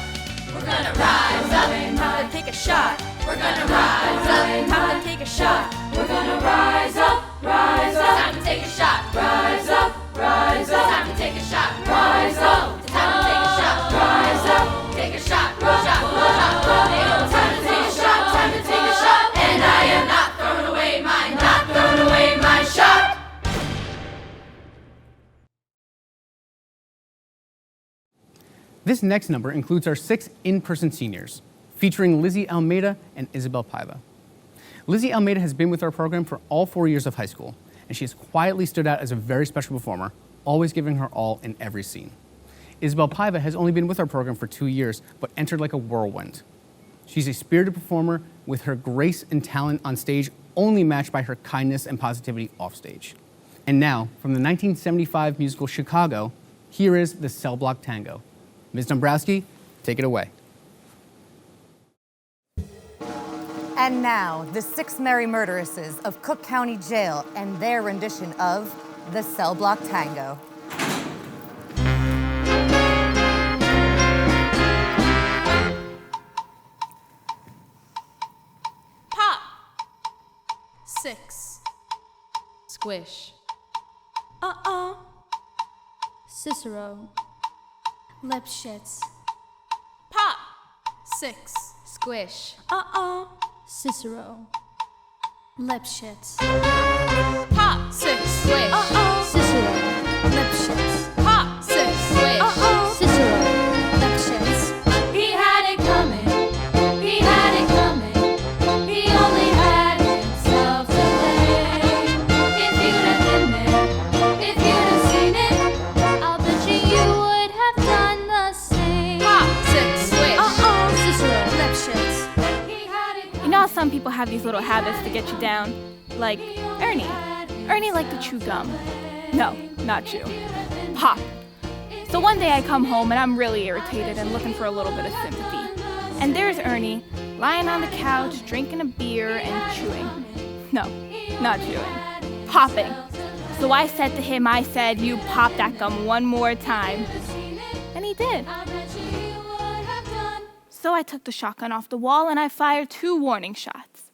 [SPEAKER 4] We're gonna rise up.
[SPEAKER 10] Time to take a shot.
[SPEAKER 4] We're gonna rise up.
[SPEAKER 10] Time to take a shot.
[SPEAKER 4] We're gonna rise up, rise up. Time to take a shot. Rise up, rise up. Time to take a shot. Rise up. Time to take a shot. Rise up. Take a shot. Shot. Shot. Time to take a shot. Time to take a shot. And I am not throwing away mine. Not throwing away my shot.
[SPEAKER 6] This next number includes our 6 in-person seniors, featuring Lizzie Almeida and Isabel Paiva. Lizzie Almeida has been with our program for all 4 years of high school, and she has quietly stood out as a very special performer, always giving her all in every scene. Isabel Paiva has only been with our program for 2 years, but entered like a whirlwind. She's a spirited performer with her grace and talent on stage only matched by her kindness and positivity off stage. And now, from the 1975 musical Chicago, here is the Cell Block Tango. Ms. Dombrowski, take it away.
[SPEAKER 12] And now, the 6 merry murderesses of Cook County Jail and their rendition of the Cell Block Tango.
[SPEAKER 1] Pop. 6. Squish.
[SPEAKER 9] Cicero.
[SPEAKER 11] Lipschitz.
[SPEAKER 1] Pop. 6. Squish.
[SPEAKER 9] Cicero.
[SPEAKER 11] Lipschitz.
[SPEAKER 1] Pop. 6. Squish.
[SPEAKER 9] Cicero.
[SPEAKER 11] Lipschitz.
[SPEAKER 1] Pop. 6. Squish.
[SPEAKER 9] Cicero.
[SPEAKER 11] Lipschitz. He had it coming. He had it coming. He only had himself to blame. If you'd have been there, if you'd have seen it, I'll bet you would have done the same.
[SPEAKER 1] Pop. 6. Squish.
[SPEAKER 9] Cicero.
[SPEAKER 11] Lipschitz. He had it coming.
[SPEAKER 10] You know how some people have these little habits to get you down? Like Ernie. Ernie liked to chew gum. No, not chew. Pop. So one day I come home and I'm really irritated and looking for a little bit of sympathy. And there's Ernie, lying on the couch, drinking a beer and chewing. No, not chewing. Popping. So I said to him, you pop that gum one more time. And he did. So I took the shotgun off the wall and I fired 2 warning shots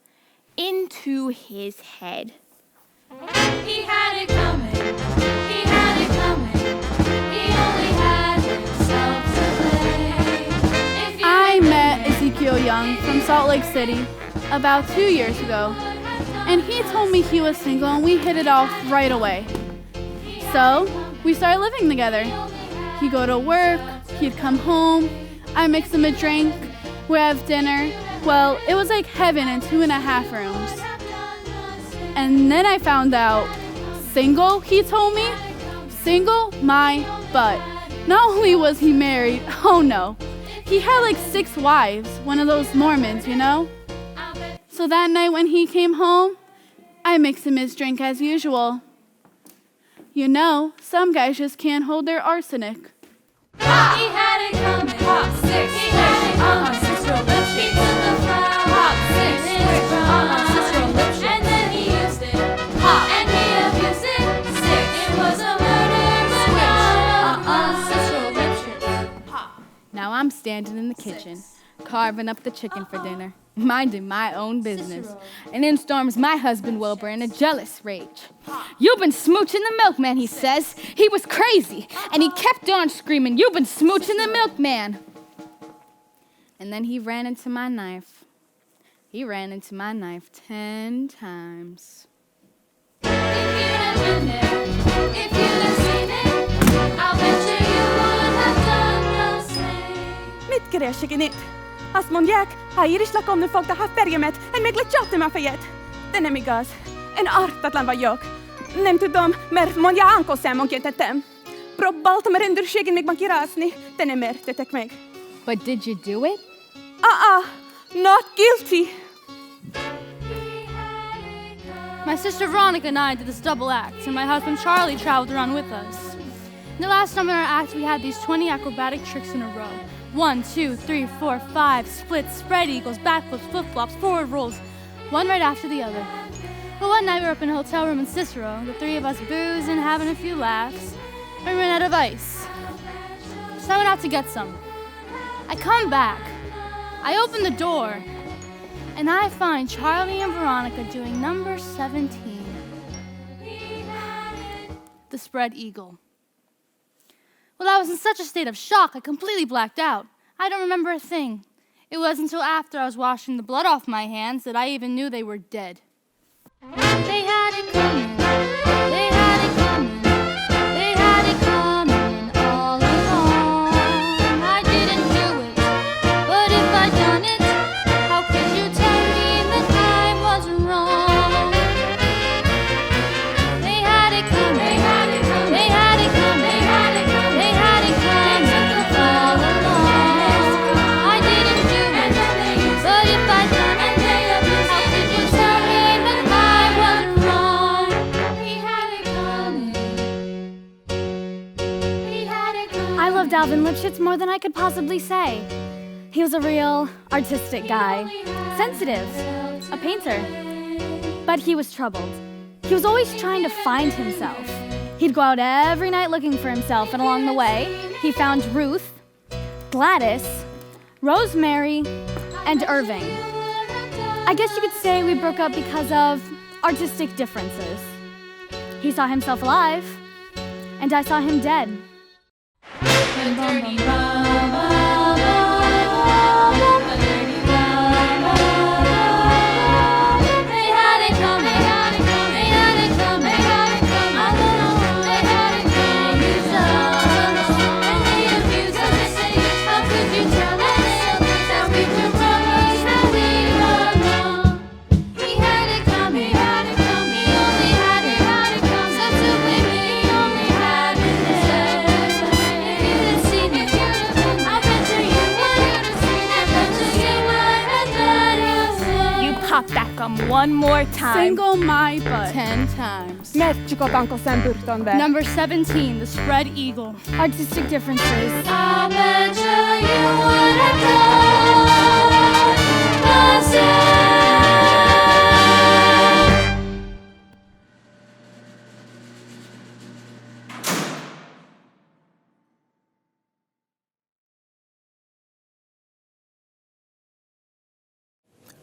[SPEAKER 10] into his head.
[SPEAKER 11] He had it coming. He had it coming. He only had himself to blame. If you
[SPEAKER 13] I met Ezekiel Young from Salt Lake City about 2 years ago, and he told me he was single and we hit it off right away. So we started living together. He'd go to work, he'd come home, I mix him a drink, we'd have dinner. Well, it was like heaven in 2.5 rooms. And then I found out, single, he told me? Single, my butt. Not only was he married, oh no, he had like 6 wives, one of those Mormons, you know? So that night when he came home, I mixed him his drink as usual. You know, some guys just can't hold their arsenic.
[SPEAKER 11] He had it coming. Pop 6. He had it coming. Cicero Lipschitz. He took the flower. Pop 6. Cicero Lipschitz. And then he used it. Pop. And he abused it. 6. It was a murder, but not Cicero Lipschitz. Pop.
[SPEAKER 13] Now I'm standing in the kitchen, carving up the chicken for dinner, minding my own business. And in storms my husband Wilbur in a jealous rage. "You've been smooching the milkman," he says. He was crazy, and he kept on screaming, "You've been smooching the milkman." And then he ran into my knife. He ran into my knife 10 times.
[SPEAKER 11] If you'd have been there, if you'd have seen it, I'll bet you would have done the same.
[SPEAKER 14] Mit keresikenet. Azt mondják, ha ír is lakom, nem fogta a férjemet, én még lecsaptam a fejet. De nem igaz. Én ártatlan vagyok. Nem tudom, mert mondja Uncle Samonként tettem. Próbáltam a rendőrségen még megírázni, de nem értetek meg.
[SPEAKER 13] But did you do it?
[SPEAKER 14] Not guilty.
[SPEAKER 9] My sister Veronica and I did this double act, and my husband Charlie traveled around with us. In the last number in our act, we had these 20 acrobatic tricks in a row. 1, 2, 3, 4, 5, splits, spread eagles, backflips, flip-flops, forward rolls, one right after the other. But one night we were up in a hotel room in Cicero, the 3 of us boozing, having a few laughs, and we ran out of ice. So I went out to get some. I come back. I open the door, and I find Charlie and Veronica doing number 17, the spread eagle. Well, I was in such a state of shock, I completely blacked out. I don't remember a thing. It wasn't until after I was washing the blood off my hands that I even knew they were dead.
[SPEAKER 11] They had it coming. They had it coming. They had it coming all along. I
[SPEAKER 15] Alvin Lipschitz more than I could possibly say. He was a real artistic guy, sensitive, a painter. But he was troubled. He was always trying to find himself. He'd go out every night looking for himself, and along the way, he found Ruth, Gladys, Rosemary, and Irving. I guess you could say we broke up because of artistic differences. He saw himself alive, and I saw him dead.
[SPEAKER 14] One more time.
[SPEAKER 13] Single my butt.
[SPEAKER 9] 10 times.
[SPEAKER 14] Metsikötanko sen pyrtönbe.
[SPEAKER 13] Number 17, the spread eagle.
[SPEAKER 15] Artistic differences.
[SPEAKER 4] I bet you would have done the same.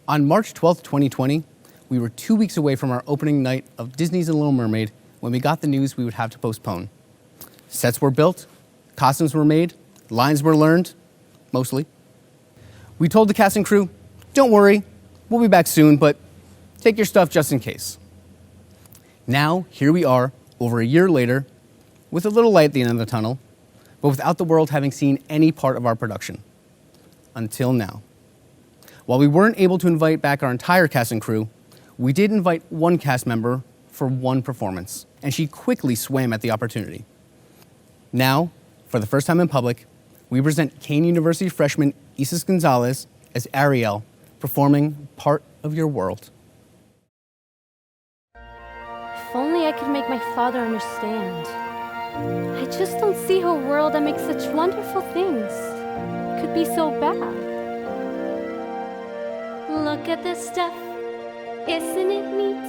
[SPEAKER 6] On March 12th, 2020, we were 2 weeks away from our opening night of Disney's The Little Mermaid when we got the news we would have to postpone. Sets were built, costumes were made, lines were learned, mostly. We told the cast and crew, don't worry, we'll be back soon, but take your stuff just in case. Now, here we are, over a year later, with a little light at the end of the tunnel, but without the world having seen any part of our production. Until now. While we weren't able to invite back our entire cast and crew, we did invite one cast member for one performance, and she quickly swam at the opportunity. Now, for the first time in public, we present Kane University freshman Isis Gonzalez as Ariel, performing Part of Your World.
[SPEAKER 8] If only I could make my father understand. I just don't see how a world that makes such wonderful things could be so bad.
[SPEAKER 11] Look at this stuff, isn't it neat?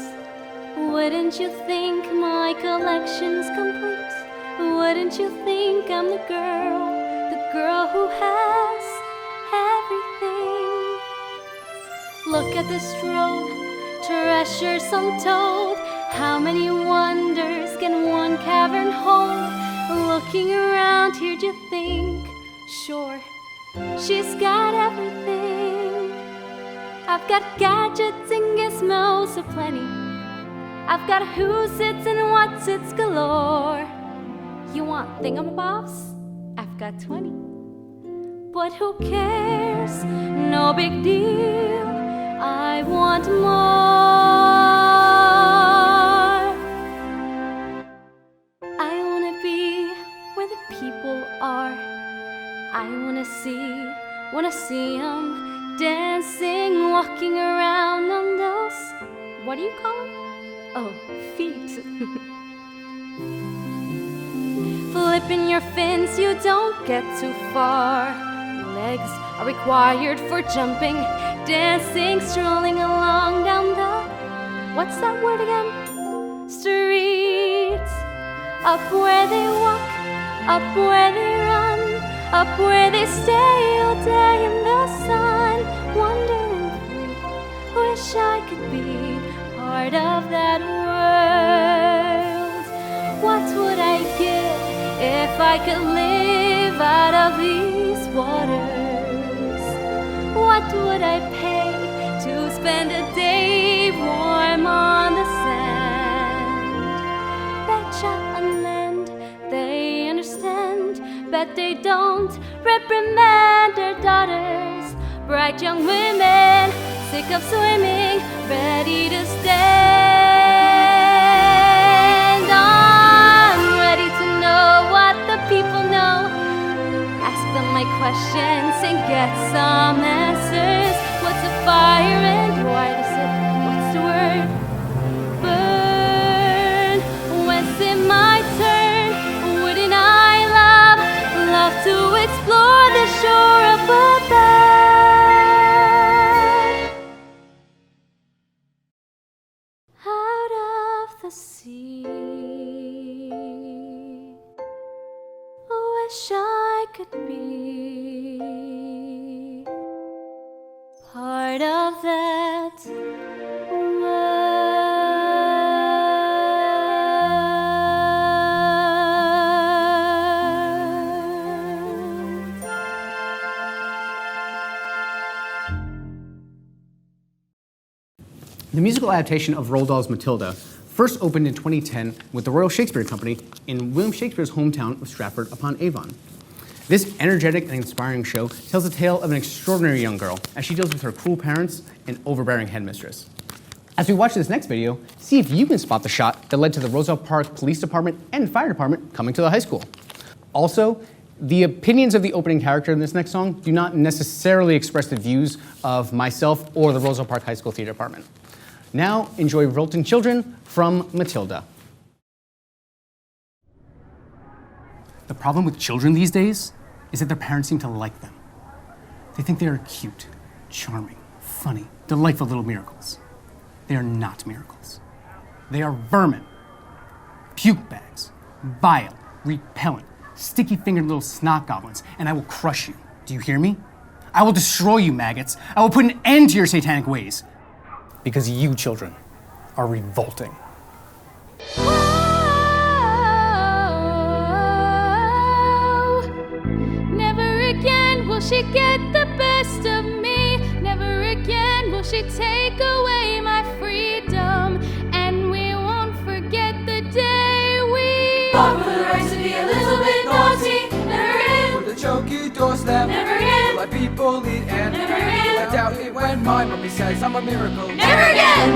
[SPEAKER 11] Wouldn't you think my collection's complete? Wouldn't you think I'm the girl who has everything? Look at this trove, treasures untold. How many wonders can one cavern hold? Looking around here, do you think, sure, she's got everything. I've got gadgets and gizmos aplenty. I've got who's its and what's its galore. You want thingamabobs? I've got 20. But who cares? No big deal. I want more. I wanna be where the people are. I wanna see 'em dancing, walking around on those, what do you call them? Oh, feet. Flipping your fins, you don't get too far. Legs are required for jumping, dancing, strolling along down the, what's that word again? Street. Up where they walk, up where they run, up where they stay all day in the sun, wondering free. Wish I could be part of that world. What would I give if I could live out of these waters? What would I pay to spend a day warm on the sand? Betcha on land they understand, but they don't reprimand their daughters. Bright young women, sick of swimming, ready to stand. I'm ready to know what the people know. Ask them my questions and get some answers. What's a fire and why does it, what's the word? Burn. When's it my turn? Wouldn't I love to
[SPEAKER 4] shore up above. Out of the sea, wish I could be part of that
[SPEAKER 6] The musical adaptation of Roald Dahl's Matilda first opened in 2010 with the Royal Shakespeare Company in William Shakespeare's hometown of Stratford-upon-Avon. This energetic and inspiring show tells the tale of an extraordinary young girl as she deals with her cruel parents and overbearing headmistress. As we watch this next video, see if you can spot the shot that led to the Roselle Park Police Department and Fire Department coming to the high school. Also, the opinions of the opening character in this next song do not necessarily express the views of myself or the Roselle Park High School Theater Department. Now, enjoy Revolting Children from Matilda. The problem with children these days is that their parents seem to like them. They think they are cute, charming, funny, delightful little miracles. They are not miracles. They are vermin, puke bags, vile, repellent, sticky-fingered little snot goblins, and I will crush you. Do you hear me? I will destroy you, maggots. I will put an end to your satanic ways. Because you, children, are revolting.
[SPEAKER 8] Never again will she get the best of me. Never again will she take away my freedom. And we won't forget the day we
[SPEAKER 4] fought for the right to be a little bit naughty. Never in.
[SPEAKER 5] With the choky doorstep.
[SPEAKER 4] Never in.
[SPEAKER 5] Will I be bullied and
[SPEAKER 4] Never in.
[SPEAKER 5] I doubt it when my mommy says I'm a miracle.
[SPEAKER 4] Never again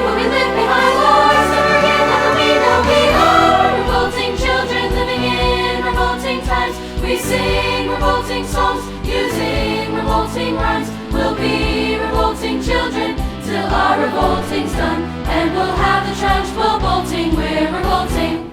[SPEAKER 4] will we live behind bars. Never again will we know we are revolting children living in revolting times. We sing revolting songs using revolting rhymes. We'll be revolting children till our revolting's done, and we'll have the trench full bolting. We're revolting.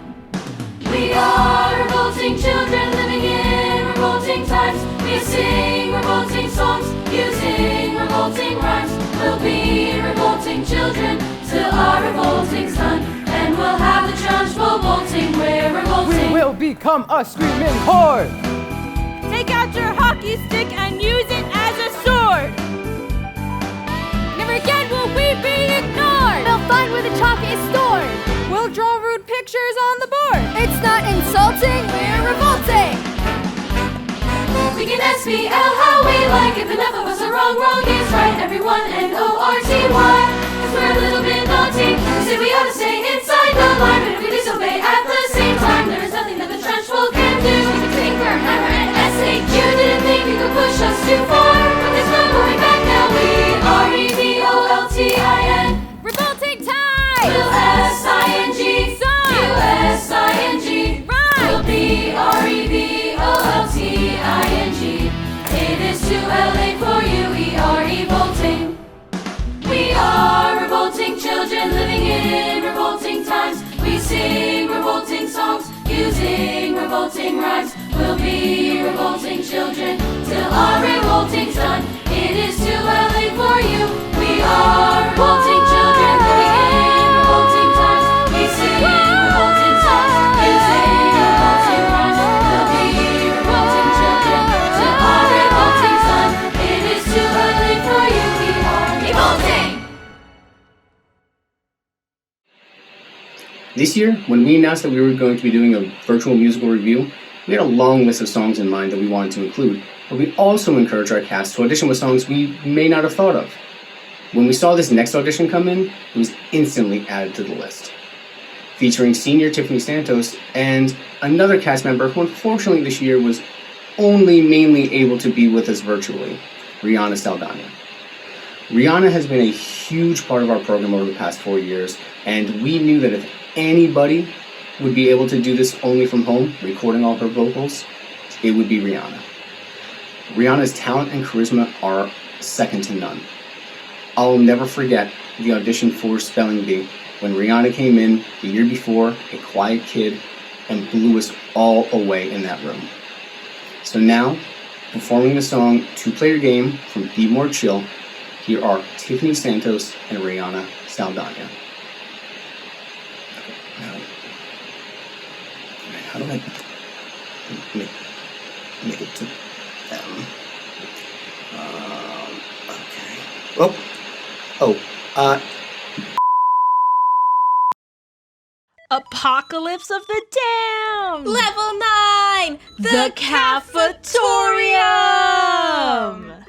[SPEAKER 4] We are revolting children living in revolting times. We sing revolting songs using revolting rhymes. We'll be revolting children till our revolting's done, and we'll have the trench full bolting. We're revolting.
[SPEAKER 5] We will become a screaming horde.
[SPEAKER 10] Take out your hockey stick and use it as a sword.
[SPEAKER 8] never again will we be ignored.
[SPEAKER 15] They'll find where the chalk is stored.
[SPEAKER 10] We'll draw rude pictures on the board.
[SPEAKER 15] It's not insulting, we're revolting.
[SPEAKER 4] We can SPL how we like. If enough of us are wrong, wrong is right. Everyone NORTY. Cause we're a little bit naughty. We say we ought to stay inside the line, but if we disobey at the same time, there is nothing that the trenchful can do. We can take for a hammer and SHU. Didn't think you could push us too far, but there's no going back now. We REVOLTIN.
[SPEAKER 8] Revolting time.
[SPEAKER 4] We'll SING. USING. We'll be REVOLTING. It is too late for you. We are revolting. We are revolting children living in revolting times. We sing revolting songs using revolting rhymes. We'll be revolting children till our revolting's done. It is too late for you. We are revolting children living in revolting times. We sing revolting songs using revolting rhymes. We'll be revolting children till our revolting's done. It is too late for you. We are revolting.
[SPEAKER 6] This year, when we announced that we were going to be doing a virtual musical review, we had a long list of songs in mind that we wanted to include, but we also encouraged our cast to audition with songs we may not have thought of. When we saw this next audition come in, it was instantly added to the list. Featuring senior Tiffany Santos and another cast member who unfortunately this year was only mainly able to be with us virtually, Rihanna Saldana. Rihanna has been a huge part of our program over the past 4 years, and we knew that if anybody would be able to do this only from home, recording all her vocals, it would be Rihanna. Rihanna's talent and charisma are second to none. I'll never forget the audition for Spelling Bee when Rihanna came in the year before, a quiet kid, and blew us all away in that room. So now, Performing the song Two-Player Game from Be More Chill, here are Tiffany Santos and Rihanna Saldana. How do I make it to them? Okay.
[SPEAKER 10] Apocalypse of the Damned!
[SPEAKER 11] Level 9!
[SPEAKER 10] The Cafetorium!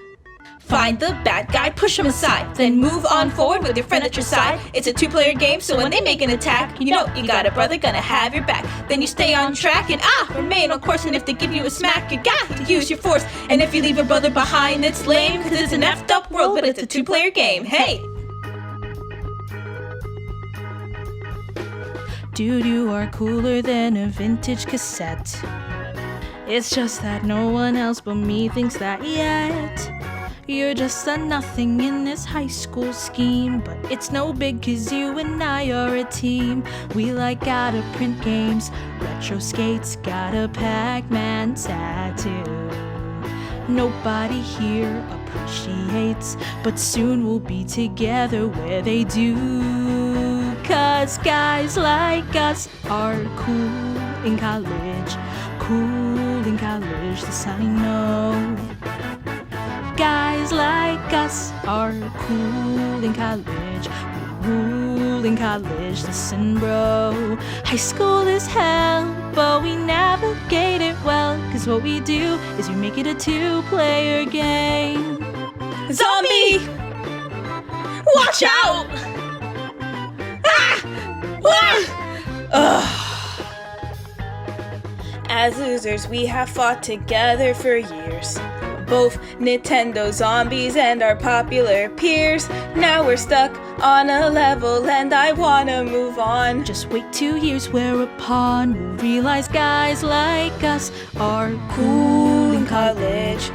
[SPEAKER 10] Find the bad guy, push him aside, then move on forward with your friend at your side. It's a two-player game, so when they make an attack, you know you got a brother gonna have your back. Then you stay on track and remain on course, and if they give you a smack, you got to use your force. And if you leave a brother behind, it's lame, cause it's an effed up world, but it's a two-player game. Hey! Dude, you are cooler than a vintage cassette. It's just that no one else but me thinks that yet. You're just a nothing in this high school scheme, but it's no big cause you and I are a team. We like gotta print games, retro skates, got a Pac-Man tattoo. Nobody here appreciates, but soon we'll be together where they do. Cause guys like us are cool in college, this I know. Guys like us are cool in college, listen bro. High school is hell, but we navigate it well, cause what we do is we make it a two-player game. Zombie! Watch out! As losers, we have fought together for years. Both Nintendo zombies and our popular peers. Now we're stuck on a level and I wanna move on. Just wait 2 years whereupon we'll realize guys like us are cool in college.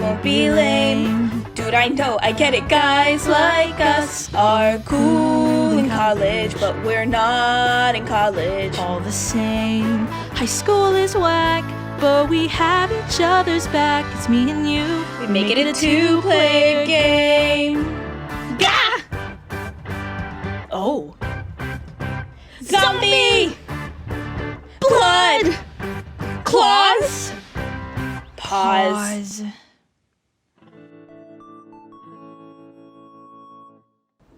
[SPEAKER 10] Won't be lame. Dude, I know, I get it. Guys like us are cool in college, but we're not in college. All the same, high school is whack, but we have each other's back. It's me and you, we make it a two-player game. Gah! Oh. Zombie! Blood! Claws? Pause.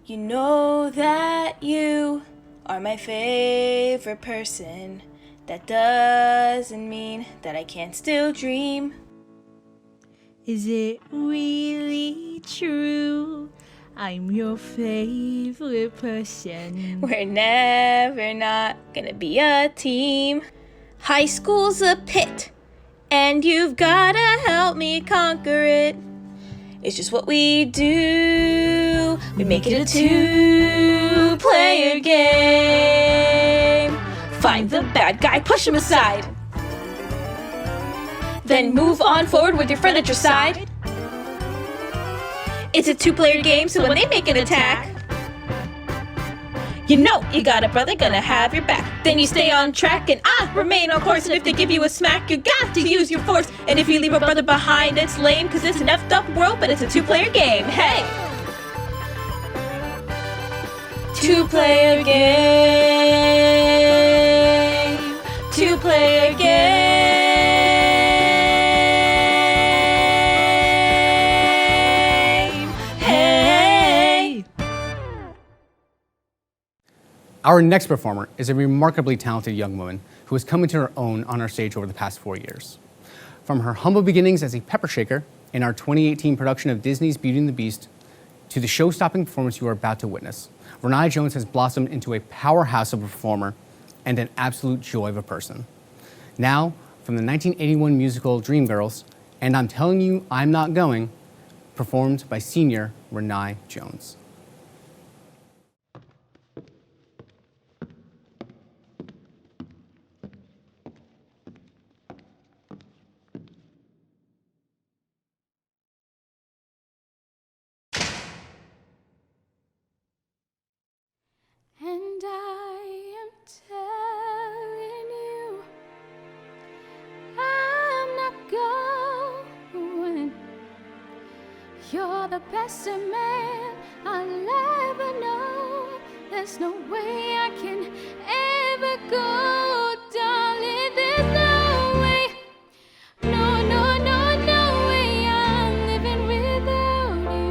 [SPEAKER 10] You know that you are my favorite person. That doesn't mean that I can't still dream. Is it really true? I'm your favorite person. We're never not gonna be a team. High school's a pit, and you've gotta help me conquer it. It's just what we do. We make it a two-player game. Find the bad guy, push him aside. Then move on forward with your friend at your side. It's a two-player game, so when they make an attack, you know you got a brother gonna have your back. Then you stay on track and remain on course. And if they give you a smack, you got to use your force. And if you leave a brother behind, it's lame, cause it's an effed up world, but it's a two-player game. Hey! Two-player game. Two-player game. Hey!
[SPEAKER 6] Our next performer is a remarkably talented young woman who has come into her own on our stage over the past 4 years. From her humble beginnings as a pepper shaker in our 2018 production of Disney's Beauty and the Beast to the show-stopping performance you are about to witness, Renai Jones has blossomed into a powerhouse of a performer and an absolute joy of a person. Now, from the 1981 musical Dreamgirls, and I'm Telling You I'm Not Going, performed by senior Renai Jones.
[SPEAKER 8] And I am telling you, I'm not the best of man I'll ever know. There's no way I can ever go, darling. There's no way. No, no, no, no way I'm living without you.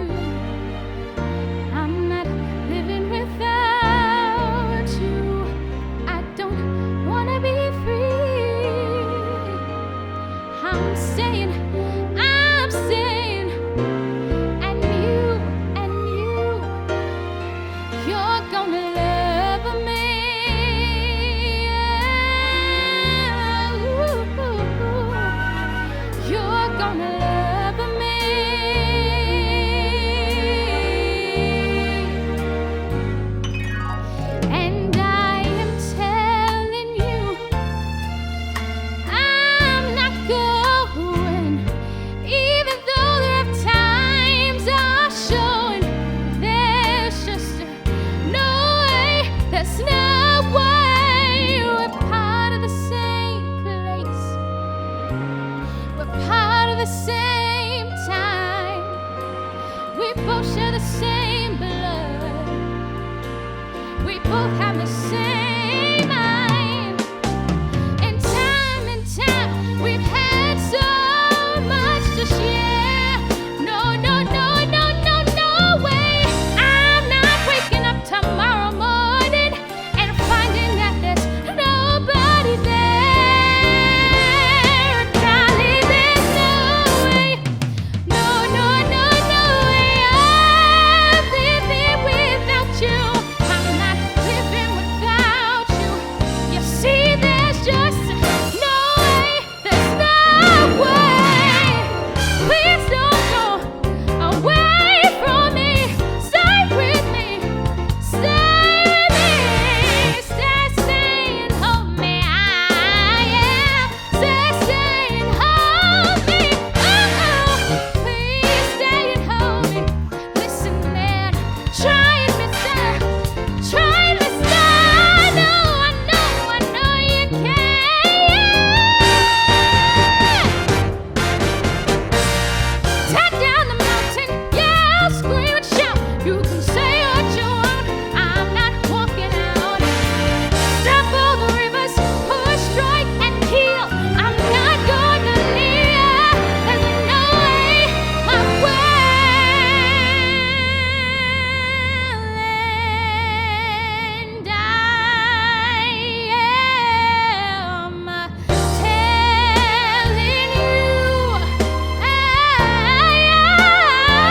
[SPEAKER 8] I'm not living without you. I don't wanna be free. I'm staying, and you're gonna love me. You're gonna love me. And I am telling you, I'm not going, even though there are times are showing. There's just no way, there's no way. We're part of the same place, we're part of the same time. We both share the same blood, we both have the same mind. And time, we've had so much to share. No, no, no, no, no, no way. I'm not waking up tomorrow morning and finding that there's nobody there. Darling, there's no way. No, no, no, no way. I'm living without you. I'm not living without you. You see, there's just no way. There's no way. Please don't go away from me. Stay with me. Stay with me. Stay and hold me. Stay and hold me. Please stay and hold me. Listen, man. Try and mister. Try and mister. I know you can. Take down the mountain, yell, scream and shout. You can say what you want, I'm not walking out. Stop all the rivers, push, strike and heal. I'm not gonna leave ya. There's no way, my and I am telling you,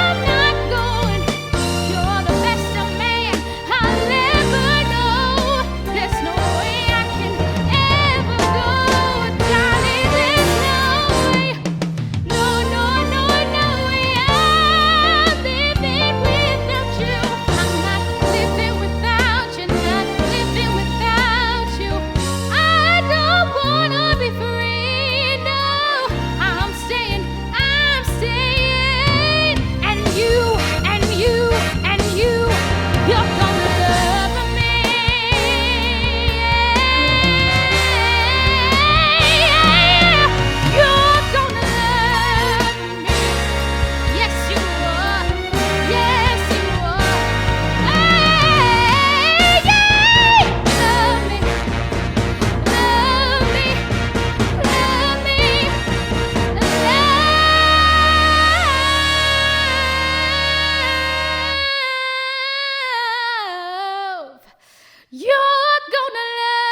[SPEAKER 8] I'm not going. You're the best of man I'll ever know. There's no way I can ever go, darling. There's no way. No, no, no, no way. I'm living without you. I'm not living without you. Not living without you. I don't wanna be free. No, I'm staying. And you, you're gonna love me. You're gonna love me. Yes, you are. Yes, you are. Love me. Love me. Love me. Love. You're gonna love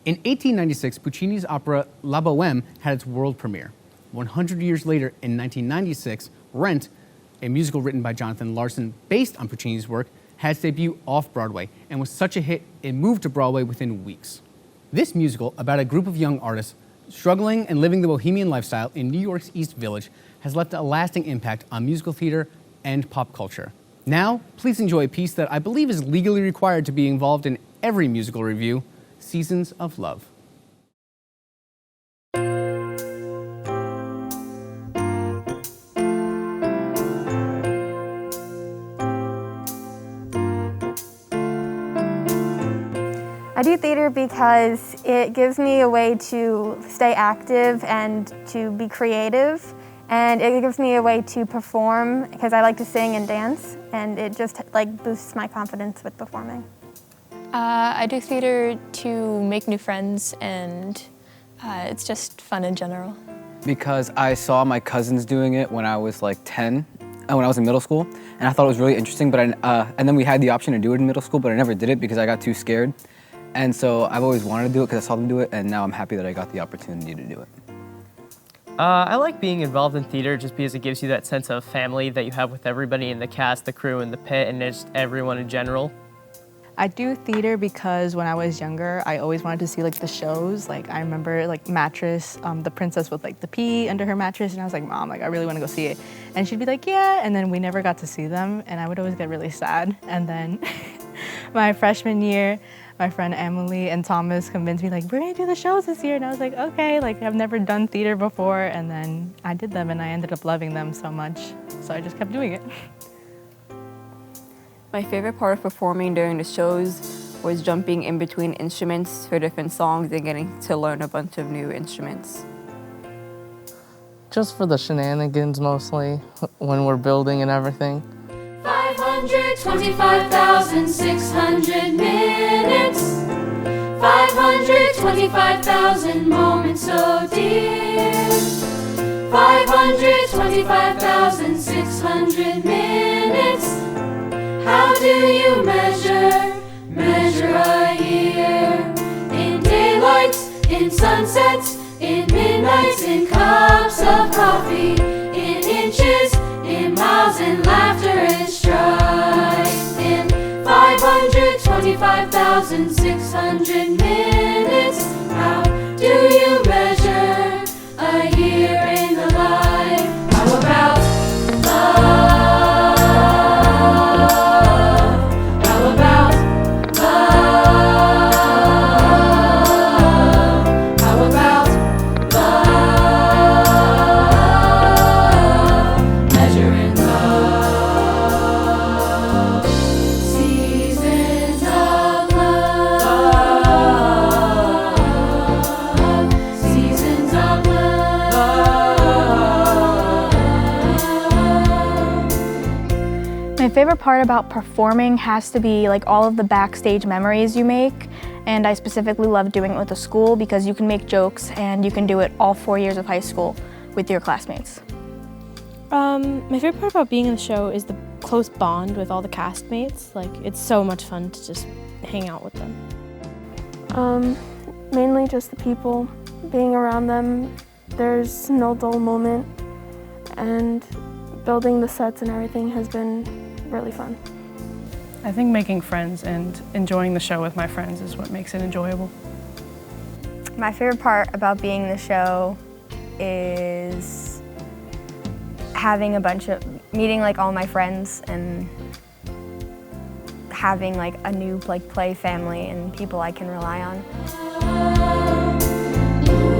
[SPEAKER 6] In 1896, Puccini's opera La Bohème had its world premiere. 100 years later, in 1996, Rent, a musical written by Jonathan Larson based on Puccini's work, had its debut off-Broadway and was such a hit it moved to Broadway within weeks. This musical, about a group of young artists struggling and living the bohemian lifestyle in New York's East Village, has left a lasting impact on musical theater and pop culture. Now, please enjoy a piece that I believe is legally required to be involved in every musical review, Seasons of Love.
[SPEAKER 16] I do theater because it gives me a way to stay active and to be creative, and it gives me a way to perform because I like to sing and dance, and it just like boosts my confidence with performing.
[SPEAKER 17] I do theater to make new friends, and it's just fun in general.
[SPEAKER 5] Because I saw my cousins doing it when I was like 10, when I was in middle school, and I thought it was really interesting, but and then we had the option to do it in middle school, but I never did it because I got too scared. And so I've always wanted to do it because I saw them do it, and now I'm happy that I got the opportunity to do it.
[SPEAKER 18] I like being involved in theater just because it gives you that sense of family that you have with everybody in the cast, the crew, and the pit, and just everyone in general.
[SPEAKER 19] I do theater because when I was younger, I always wanted to see like the shows. Like I remember like Mattress, the princess with like the pea under her mattress, and I was like, Mom, like I really want to go see it. And she'd be like, yeah, and then we never got to see them, and I would always get really sad. And then my freshman year, my friend Emily and Thomas convinced me like, we're gonna do the shows this year. And I was like, okay, like I've never done theater before. And then I did them and I ended up loving them so much. So I just kept doing it.
[SPEAKER 20] My favorite part of performing during the shows was jumping in between instruments for different songs and getting to learn a bunch of new instruments.
[SPEAKER 21] Just for the shenanigans mostly, when we're building and everything.
[SPEAKER 4] 525,600 minutes, 525,000 moments so dear, 525,600 minutes. How do you measure a year? In daylights, in sunsets, in midnights, in cups of coffee, in inches, in miles, in laughter and strife, in 525,600 minutes. How do you measure a year in the life? How about love? How about love? How about love? Measuring love. Seasons of love. Seasons of love.
[SPEAKER 22] My favorite part about performing has to be like all of the backstage memories you make, and I specifically love doing it with the school because you can make jokes and you can do it all 4 years of high school with your classmates.
[SPEAKER 23] My favorite part about being in the show is the close bond with all the castmates. Like, it's so much fun to just hang out with them.
[SPEAKER 24] Mainly just the people, being around them. There's no dull moment, and building the sets and everything has been really fun.
[SPEAKER 25] I think making friends and enjoying the show with my friends is what makes it enjoyable.
[SPEAKER 16] My favorite part about being in the show is meeting like all my friends and having like a new play family and people I can rely on.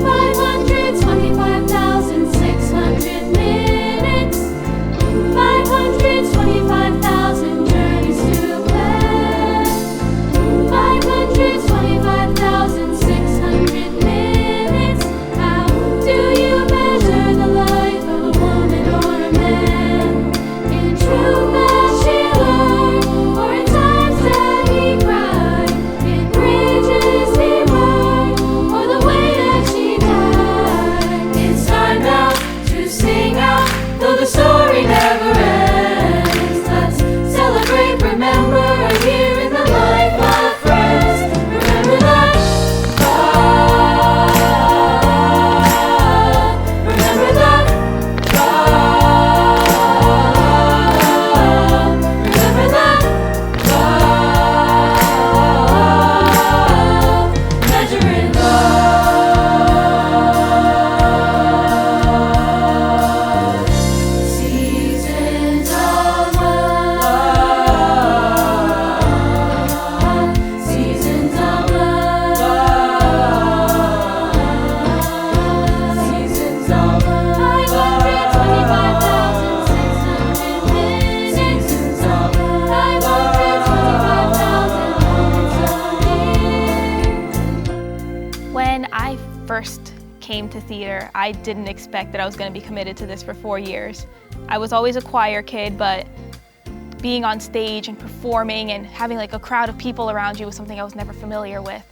[SPEAKER 4] 525,600 minutes, 525,000 journeys to plan, 525,600 minutes. How do you measure the life of a woman or a man? In truth that she learned, or in times that he cried, in bridges he burned,
[SPEAKER 1] first came to theater, I didn't expect that I was going to be committed to this for 4 years. I was always a choir kid, but being on stage and performing and having like a crowd of people around you was something I was never familiar with.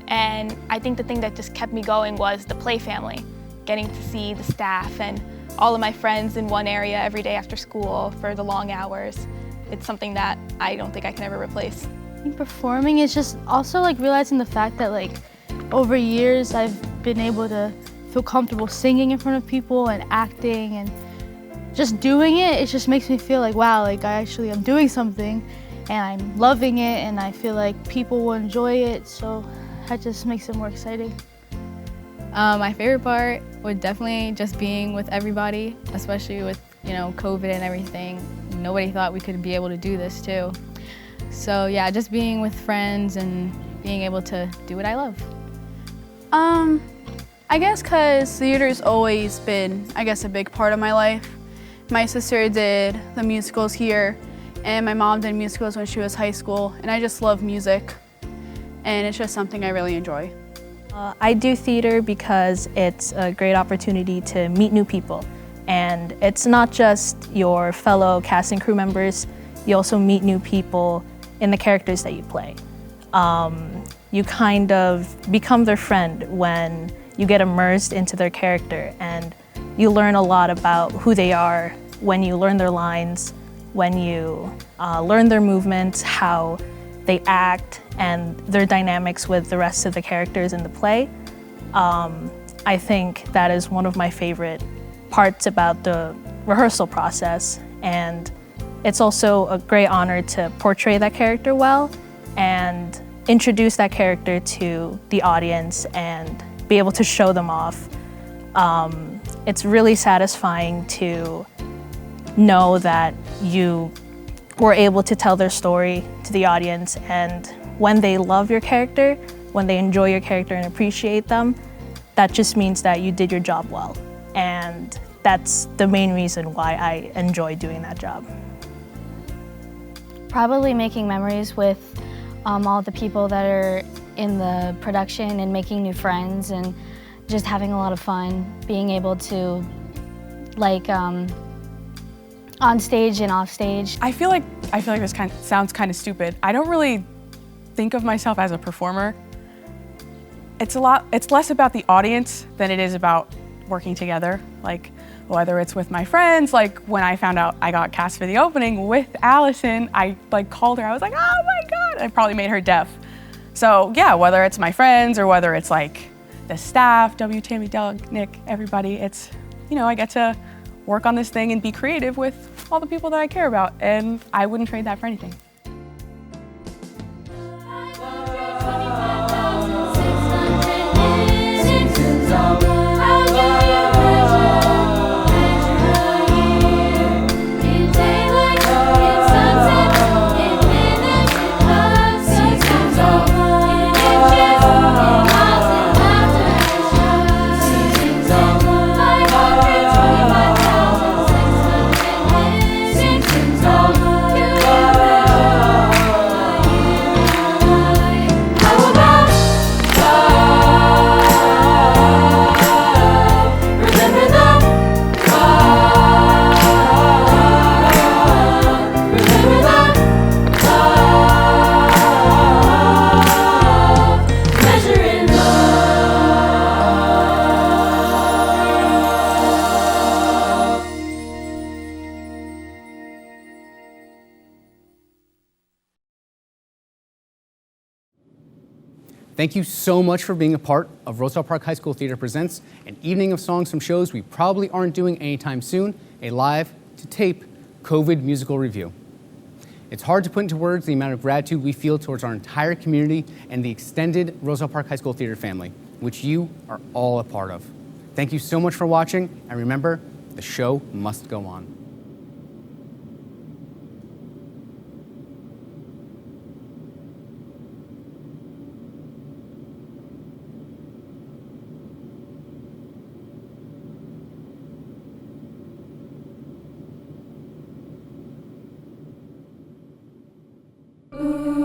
[SPEAKER 1] And I think the thing that just kept me going was the play family, getting to see the staff and all of my friends in one area every day after school for the long hours. It's something that I don't think I can ever replace.
[SPEAKER 13] I think performing is just also like realizing the fact that like over years I've been able to feel comfortable singing in front of people and acting, and just doing it, it just makes me feel like, wow, like I actually am doing something and I'm loving it and I feel like people will enjoy it, so that just makes it more exciting.
[SPEAKER 2] My favorite part would definitely just being with everybody, especially with, you know, COVID and everything. Nobody thought we could be able to do this too. So yeah, just being with friends and being able to do what I love.
[SPEAKER 13] I guess because theater's always been, I guess, a big part of my life. My sister did the musicals here, and my mom did musicals when she was high school, and I just love music, and it's just something I really enjoy.
[SPEAKER 3] I do theater because it's a great opportunity to meet new people, and it's not just your fellow cast and crew members, you also meet new people in the characters that you play. You kind of become their friend when you get immersed into their character, and you learn a lot about who they are when you learn their lines, when you learn their movements, how they act, and their dynamics with the rest of the characters in the play. I think that is one of my favorite parts about the rehearsal process, and it's also a great honor to portray that character well and introduce that character to the audience and be able to show them off. It's really satisfying to know that you were able to tell their story to the audience, and when they love your character, when they enjoy your character and appreciate them, that just means that you did your job well. And that's the main reason why I enjoy doing that job.
[SPEAKER 15] Probably making memories with all the people that are in the production and making new friends and just having a lot of fun, being able to, like, on stage and off stage.
[SPEAKER 7] I feel like this sounds kind of stupid. I don't really think of myself as a performer. It's less about the audience than it is about working together. Like, whether it's with my friends, like when I found out I got cast for the opening with Allison, I called her, I was like, oh my God, I probably made her deaf. So yeah, whether it's my friends or whether it's like the staff, W, Tammy, Doug, Nick, everybody, it's, you know, I get to work on this thing and be creative with all the people that I care about, and I wouldn't trade that for anything.
[SPEAKER 6] Thank you so much for being a part of Roselle Park High School Theater Presents, an evening of songs from shows we probably aren't doing anytime soon, a live-to-tape COVID musical review. It's hard to put into words the amount of gratitude we feel towards our entire community and the extended Roselle Park High School Theater family, which you are all a part of. Thank you so much for watching, and remember, the show must go on.
[SPEAKER 4] Ooh.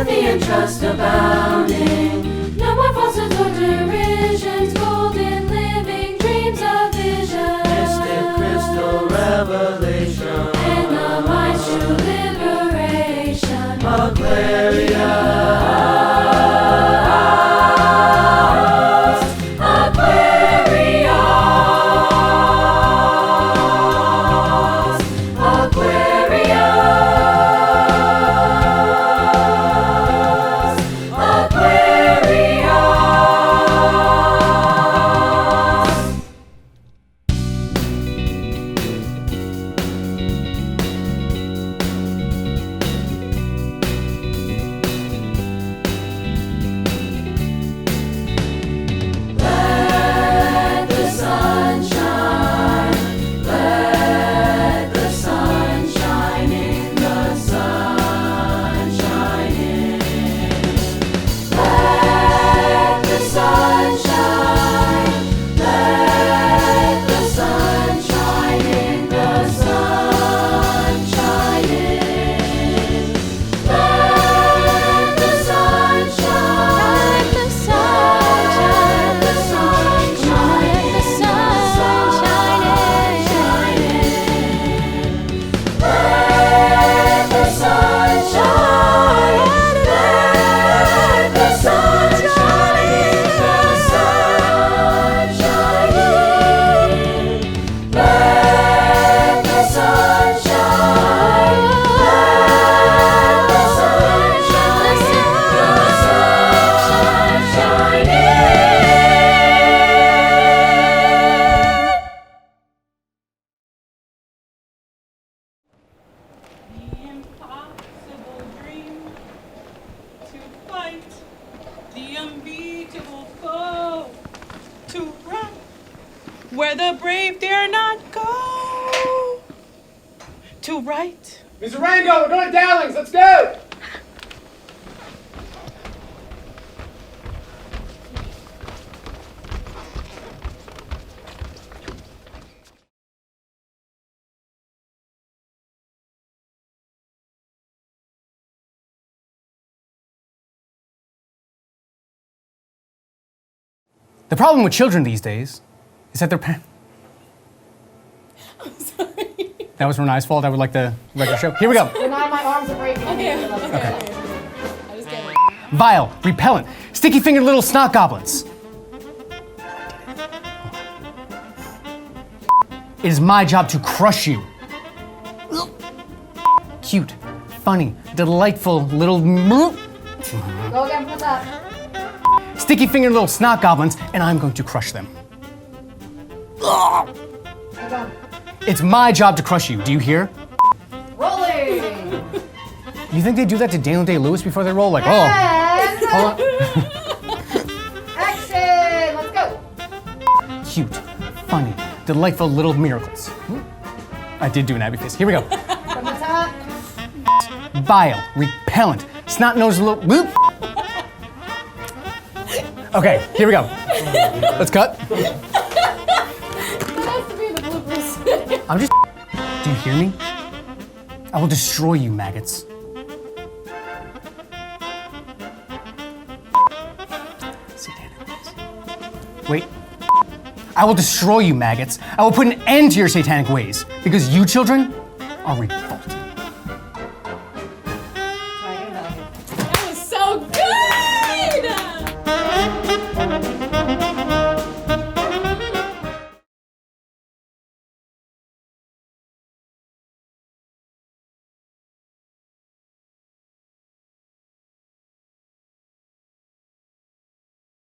[SPEAKER 4] sympathy and trust abounding. No more falsehoods or derisions, golden living dreams of vision.
[SPEAKER 9] Mystic crystal revelation.
[SPEAKER 4] And the mind's true liberation.
[SPEAKER 9] Aquarius.
[SPEAKER 10] The unbeatable foe to run where the brave dare not go. To right.
[SPEAKER 6] Mr. Rango, we're going to Dowlings. Let's go. The problem with children these days is that they're... I'm sorry. That was Renai's fault. I would like the record show. Here we go.
[SPEAKER 11] Renai, my arms are breaking.
[SPEAKER 10] Okay.
[SPEAKER 11] I was getting
[SPEAKER 6] Vile, repellent, sticky-fingered little snot goblins. It is my job to crush you. Cute, funny, delightful little...
[SPEAKER 11] Go again, what's up?
[SPEAKER 6] Sticky-fingered little snot goblins, and I'm going to crush them. It's my job to crush you. Do you hear?
[SPEAKER 11] Rolling!
[SPEAKER 6] You think they do that to Daniel Day-Lewis before they roll? Like, oh. Hold on.
[SPEAKER 11] Action! Let's go!
[SPEAKER 6] Cute, funny, delightful little miracles. I did do an Abby face. Here we go.
[SPEAKER 11] From the top.
[SPEAKER 6] Vile, repellent, snot-nosed little... Whoop. Okay, here we go. Let's cut.
[SPEAKER 11] It has to be the bloopers.
[SPEAKER 6] I'm just... Do you hear me? I will destroy you, maggots. Wait. I will destroy you, maggots. I will put an end to your satanic ways, because you children are repulsive.